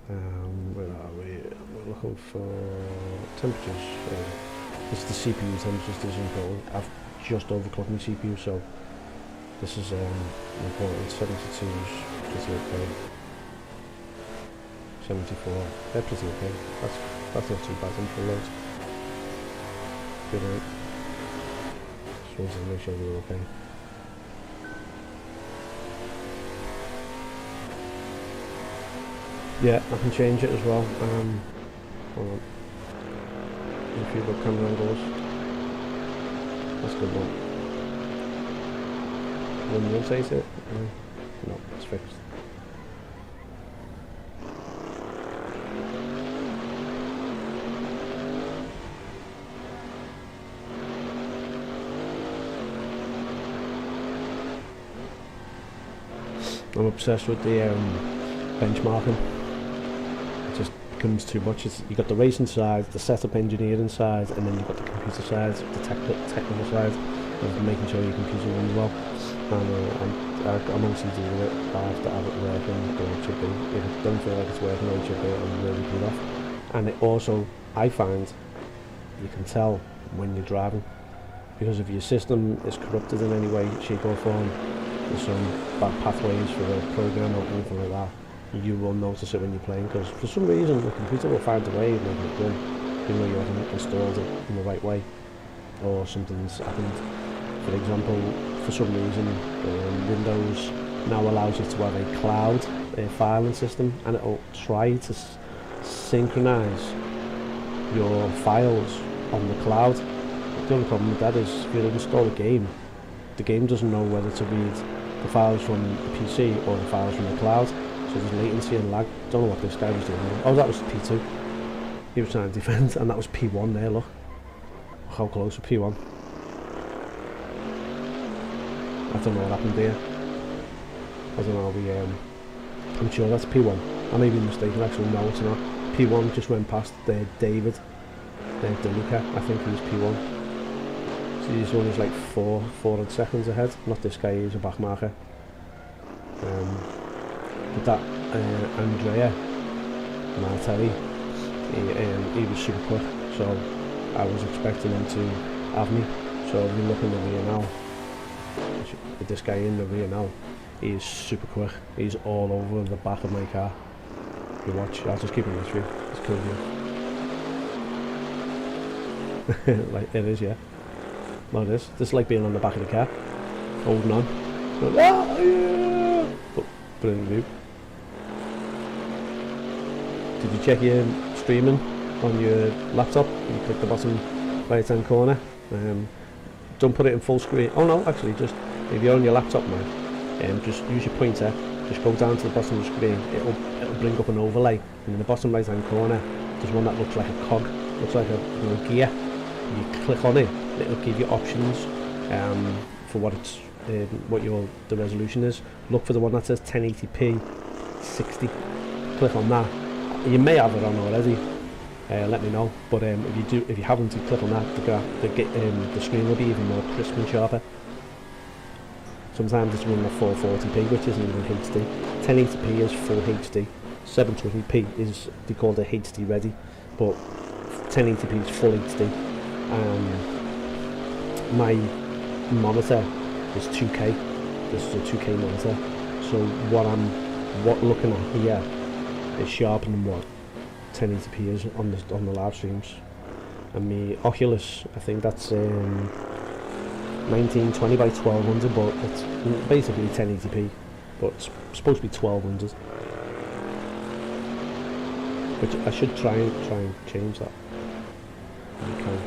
Where are we? We're looking for temperatures. This is the CPU temperatures decision code. I've just overclocked my CPU, so this is important. 72 is pretty okay. 74, they're pretty okay. That's not too bad in full load. Good out. Just wanted to make sure we were okay. Yeah, I can change it as well. Hold on. A few good camera angles. That's a good one. When you rotate it? No, it's fixed. I'm obsessed with the benchmarking. It just becomes too much. You got the racing side, the setup engineering side, and then you've got the computer side, the technical side of making sure your computer runs well. And I'm OCD with it. I have to have it working the way it should be. If it doesn't feel like it's working the way it should be, I'm really put off. And it also, I find, you can tell when you're driving, because if your system is corrupted in any way, shape or form, there's some bad pathways for the program or anything like that, you will notice it when you're playing, because for some reason the computer will find a way of making it run, even though you haven't installed it in the right way, or something's happened. For example, for some reason Windows now allows you to have a cloud filing system, and it'll try to synchronize your files on the cloud. The only problem with that is if you install a game, the game doesn't know whether to read the files from the PC or the files from the cloud, so there's latency and lag. Don't know what this guy was doing. Oh, that was P2. He was trying to defend, and that was P1 there, look. How close to P1. I don't know what happened there. I don't know, I'm sure that's P1. I may be mistaken, actually, no it's not. P1 just went past David DeLuca, I think he was P1. So he's only like 400 seconds ahead, not this guy, he's a backmarker. But that Andrea Martelli, he was super quick, so I was expecting him to have me. So if you look in the rear now, with this guy in the rear now, he is super quick. He's all over the back of my car. You watch, I'll just keep it this way, it's cool view. Like, it is, yeah. Well, it is. This is like being on the back of the car, holding on. But in the view. Did you check your streaming on your laptop? You click the bottom right hand corner. Don't put it in full screen. Oh no, actually, just if you're on your laptop now, just use your pointer. Just go down to the bottom of the screen. It'll bring up an overlay, and in the bottom right hand corner, there's one that looks like a cog, looks like a gear. You click on it. It'll give you options for what it's the resolution is. Look for the one that says 1080p 60. Click on that. You may have it on already. Let me know. But if you haven't, you click on that. The screen will be even more crisp and sharper. Sometimes it's running at 440p, which isn't even HD. 1080p is full HD. 720p is they call it HD ready, but 1080p is full HD. My monitor is 2K. This is a 2K monitor. So what I'm looking at here is sharper than what 1080p is on the live streams. And my Oculus, I think that's 1920 by 1200, but it's basically 1080p, but it's supposed to be 1200. Which I should try and change that. Okay.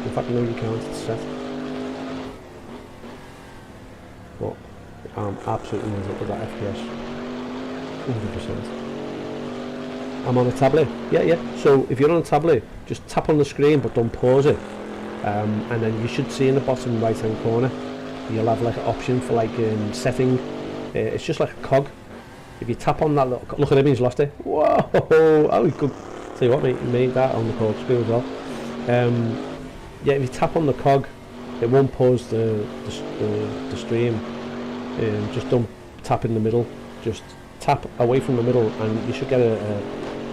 In fact, no, you can't. It's set. But I'm absolutely in love with that FPS. 100%. I'm on a tablet. Yeah. So if you're on a tablet, just tap on the screen, but don't pause it. And then you should see in the bottom right-hand corner, you'll have like an option for like setting. It's just like a cog. If you tap on that little, look at him, he's lost it. Whoa! Oh, he could. Tell you what, mate, he made that on the corkscrew as well. Yeah, if you tap on the cog, it won't pause the stream. Just don't tap in the middle. Just tap away from the middle, and you should get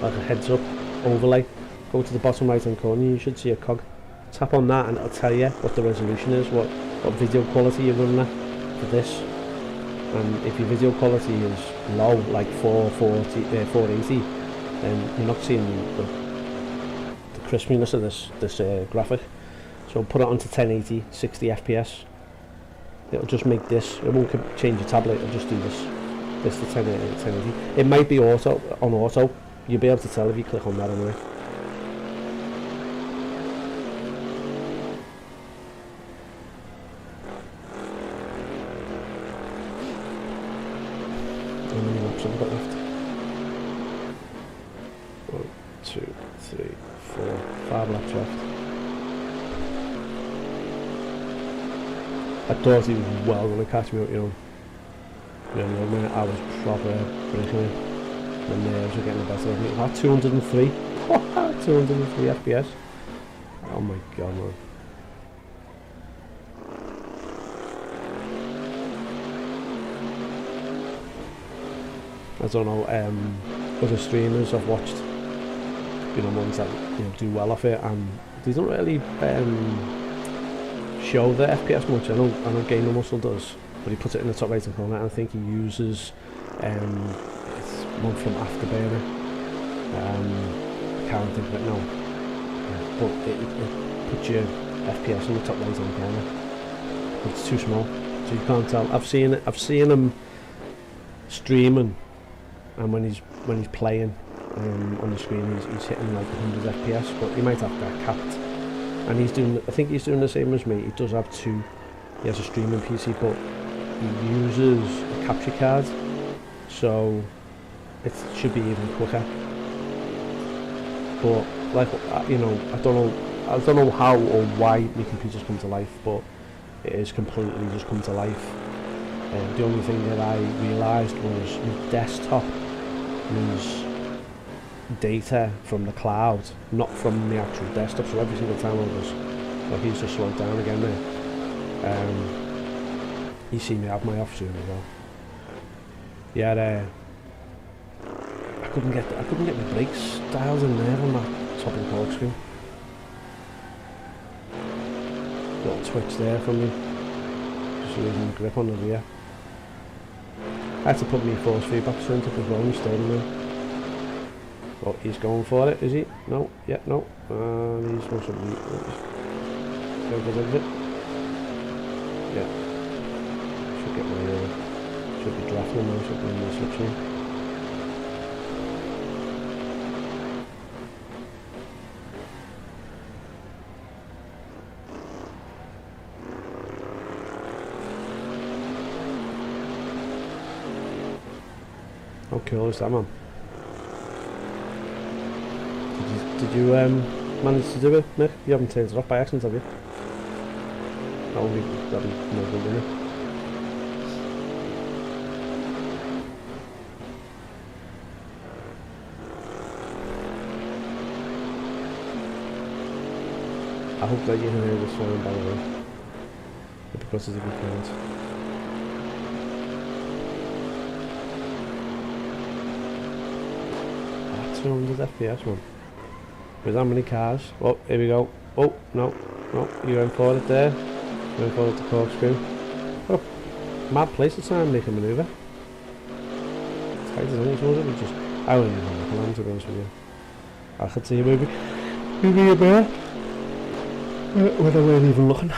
like a heads-up overlay. Go to the bottom right-hand corner, you should see a cog. Tap on that, and it'll tell you what the resolution is, what video quality you're running at for this. And if your video quality is low, like 480, then you're not seeing the crispiness of this graphic. So put it onto 1080, 60 FPS. It'll just make this. It won't change your tablet. It'll just do this to 1080. It might be on auto. You'll be able to tell if you click on that anyway. How many laps have I got left? 1, 2, 3, 4, 5 laps left. I thought he was well going to catch me up, you know. Yeah, no, man, I was proper breaking it. The nerves were getting the better of me. At 203. 203 FPS. Oh my god, man. I don't know, other streamers I've watched, you know, ones that do well off it, and they don't really show the FPS much. I know Gamer Muscle does, but he puts it in the top right hand corner, and I think he uses it's one from Afterburner. I can't think of it now, but it puts your FPS in the top right hand corner. But it's too small, so you can't tell. I've seen him streaming, and when he's playing on the screen, he's hitting like 100 FPS, but he might have that capped. And I think he's doing the same as me. He does have two. He has a streaming PC, but he uses a capture card, so it should be even quicker. But like, you know, I don't know how or why my computer's come to life, but it has completely just come to life. The only thing that I realised was your desktop was data from the cloud, not from the actual desktop. So every single time I was, like, he's just slowed down again there. You see me have my off soon as well. Yeah, I couldn't get the brakes dialed in there on that top of the corkscrew. Little twitch there from me, just losing the grip on the rear. I had to put my force feedback strength up as well in the steering wheel. Oh, he's going for it, is he? No, yeah, no. He's supposed to be. Exit. Yeah. Should be drafting now, should be in the slipstream. How cool is that, man? Did you manage to do it, Nick? You haven't turned it off by accident, have you? That'll be no good, wouldn't it? I hope that you can hear this one, by the way. Because it's a good count. 200 FPS, man. With how many cars? Oh, here we go. Oh, no, you went for it there. You went for it to corkscrew. Oh, mad place to try and make a manoeuvre. Tight, isn't it? I wouldn't even have a plan, to be honest with you. I could see maybe a bear. Where they weren't even looking.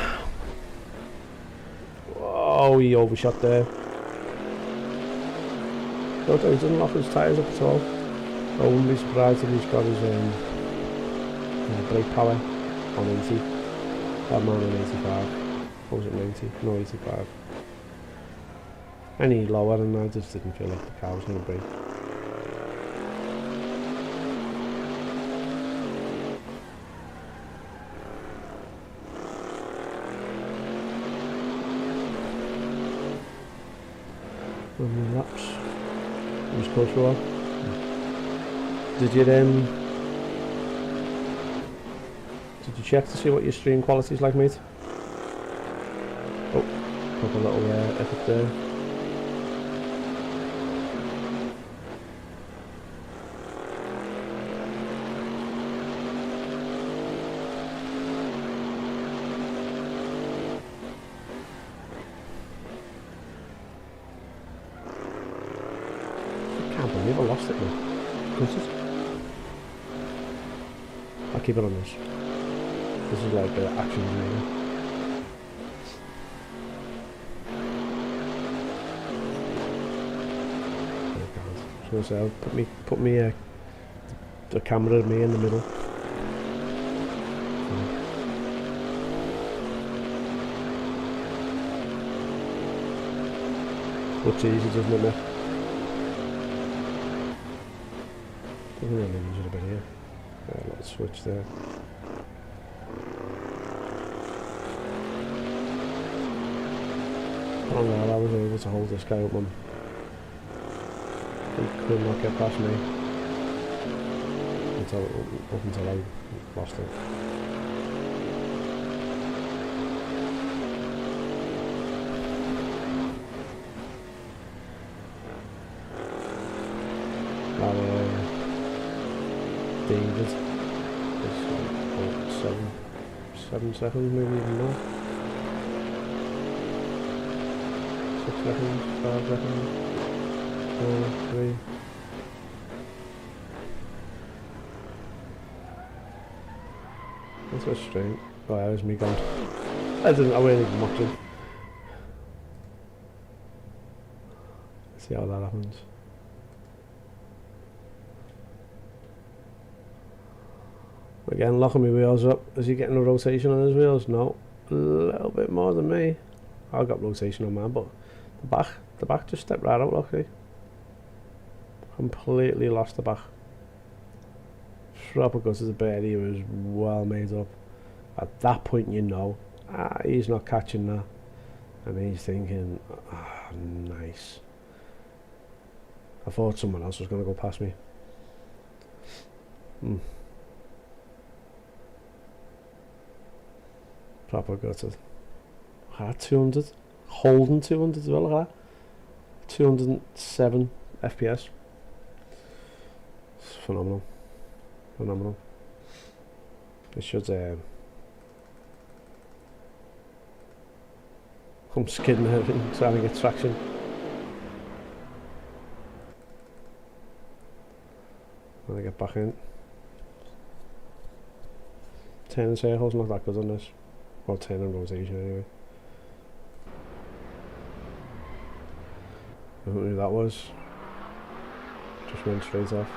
Oh, he overshot there. No, he doesn't lock his tyres up at all. I wouldn't be surprised if he's got his brake power on 80. That man on 85. Or was it 90? No, 85. Any lower and I just didn't feel like the car was going to brake. How many laps? It was close for a while. Did you check to see what your stream quality is like, mate? Oh, got a little effort there. I can't believe I lost it now. I'll keep it on this. This is like action video. So put me the camera of me in the middle. Looks easy, doesn't it, mate? Doesn't really use it a bit here. Let's switch there. Oh no, I was able to hold this guy up, man. He could not get past me up until I lost it. David is 7 seconds, maybe even more. 6 seconds, 5 seconds, 4, 3. That's so strange. Oh, that was me gone. I wasn't even watching. Let's see how that happens. Again, locking my wheels up. Is he getting a rotation on his wheels? No. A little bit more than me. I got rotation on mine, but the back just stepped right out, look, see? Completely lost the back. Proper gutted the birdie, it was well made up. At that point you know, he's not catching that. And he's thinking, nice. I thought someone else was going to go past me. Proper gutted. Had 200. Holding 200 as well, look at that. 207 FPS. It's phenomenal. Phenomenal. It should I'm skidding everything, trying to get traction. When I get back in. Turning circles not that good on this. Well, turning rotation anyway. I don't know who that was. Just went straight off.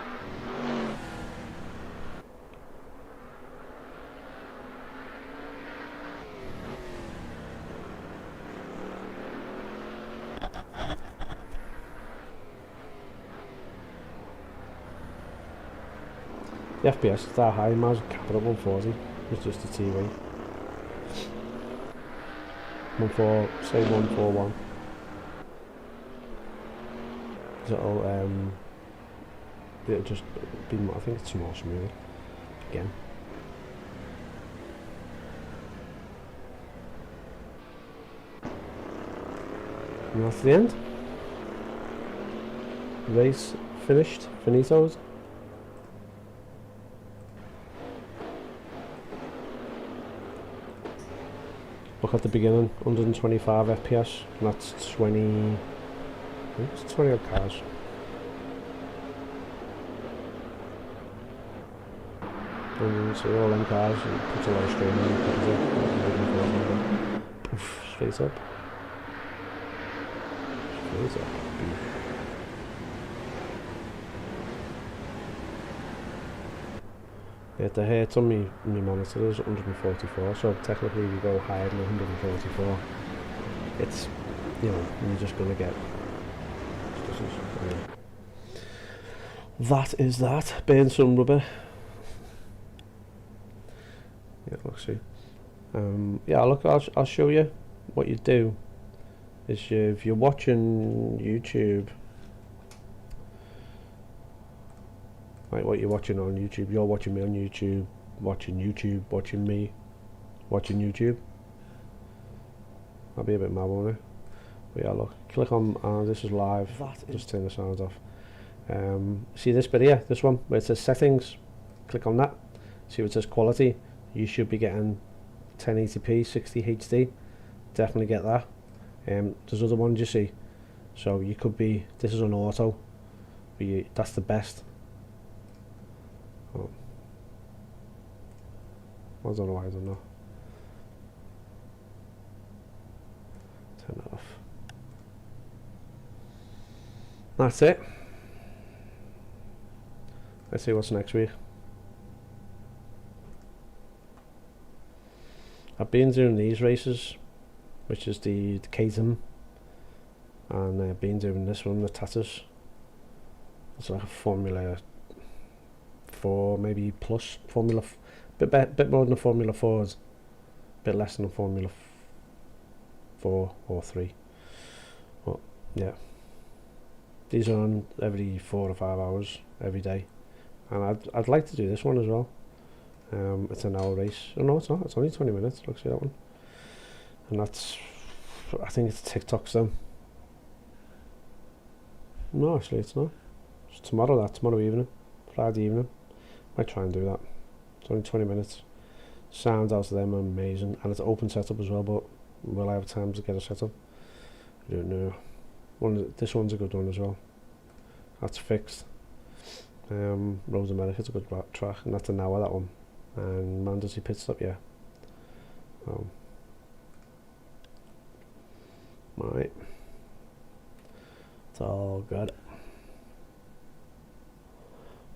The FPS is that high, might as well cap it at 140. It's just a TV. 141. It'll just be more, I think it's more smooth. Again. And that's the end. Race finished. Finito's. Look at the beginning, 125 FPS, and that's 20, I think it's 20 odd cars. And so all them cars, it puts a lot of strain on the Poof, straight up. Straight up. Yeah, the hertz on my monitor is 144, so technically if you go higher than 144, it's, you know, you're just going to get... That is that. Burn some rubber. Yeah, let's see. Yeah, look, I'll show you what you do. Is if you're watching YouTube, like what you're watching on YouTube, you're watching me on YouTube, watching me, watching YouTube. That'll be a bit mad, won't it? But yeah, look, click on, this is live, just turn the sound off. See this bit here, this one, where it says settings, click on that, see what it says quality, you should be getting 1080p, 60 HD, definitely get that. There's other ones you see, so you could be, this is on auto, but that's the best. Oh. I don't know why I don't know. Turn that off. That's it. Let's see what's next week. I've been doing these races, which is the KTM, and I've been doing this one, the Tatus. It's like a Formula 4, maybe plus Formula, bit more than a Formula 4s, bit less than a Formula 4 or 3. But yeah, these are on every 4 or 5 hours every day, and I'd like to do this one as well. It's an hour race. Oh no, it's not. It's only 20 minutes. Look, see that one. And that's, I think it's TikTok's then. No, actually it's not. It's tomorrow evening. Friday evening. Might try and do that. It's only 20 minutes. Sound out of them amazing. And it's open setup as well, but will I have time to get a setup? I don't know. This one's a good one as well. That's fixed. Road America's a good track, and that's an hour, that one. And mandatory pit stop, yeah. Right. It's all good.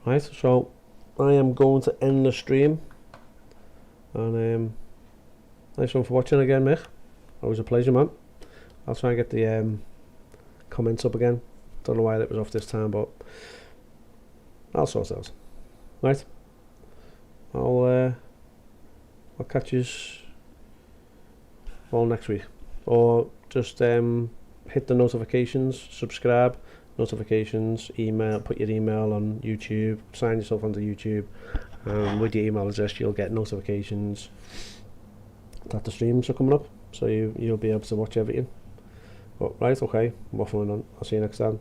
Right, so I am going to end the stream. And nice one for watching again, Mick. Always a pleasure, man. I'll try and get the comments up again. Don't know why it was off this time, but I'll sort it out. Right. I'll catch you all next week, or just hit the notifications, subscribe, notifications, email, put your email on YouTube, sign yourself onto YouTube, with your email address you'll get notifications that the streams are coming up, so you'll be able to watch everything. But right, okay, waffling on. I'll see you next time.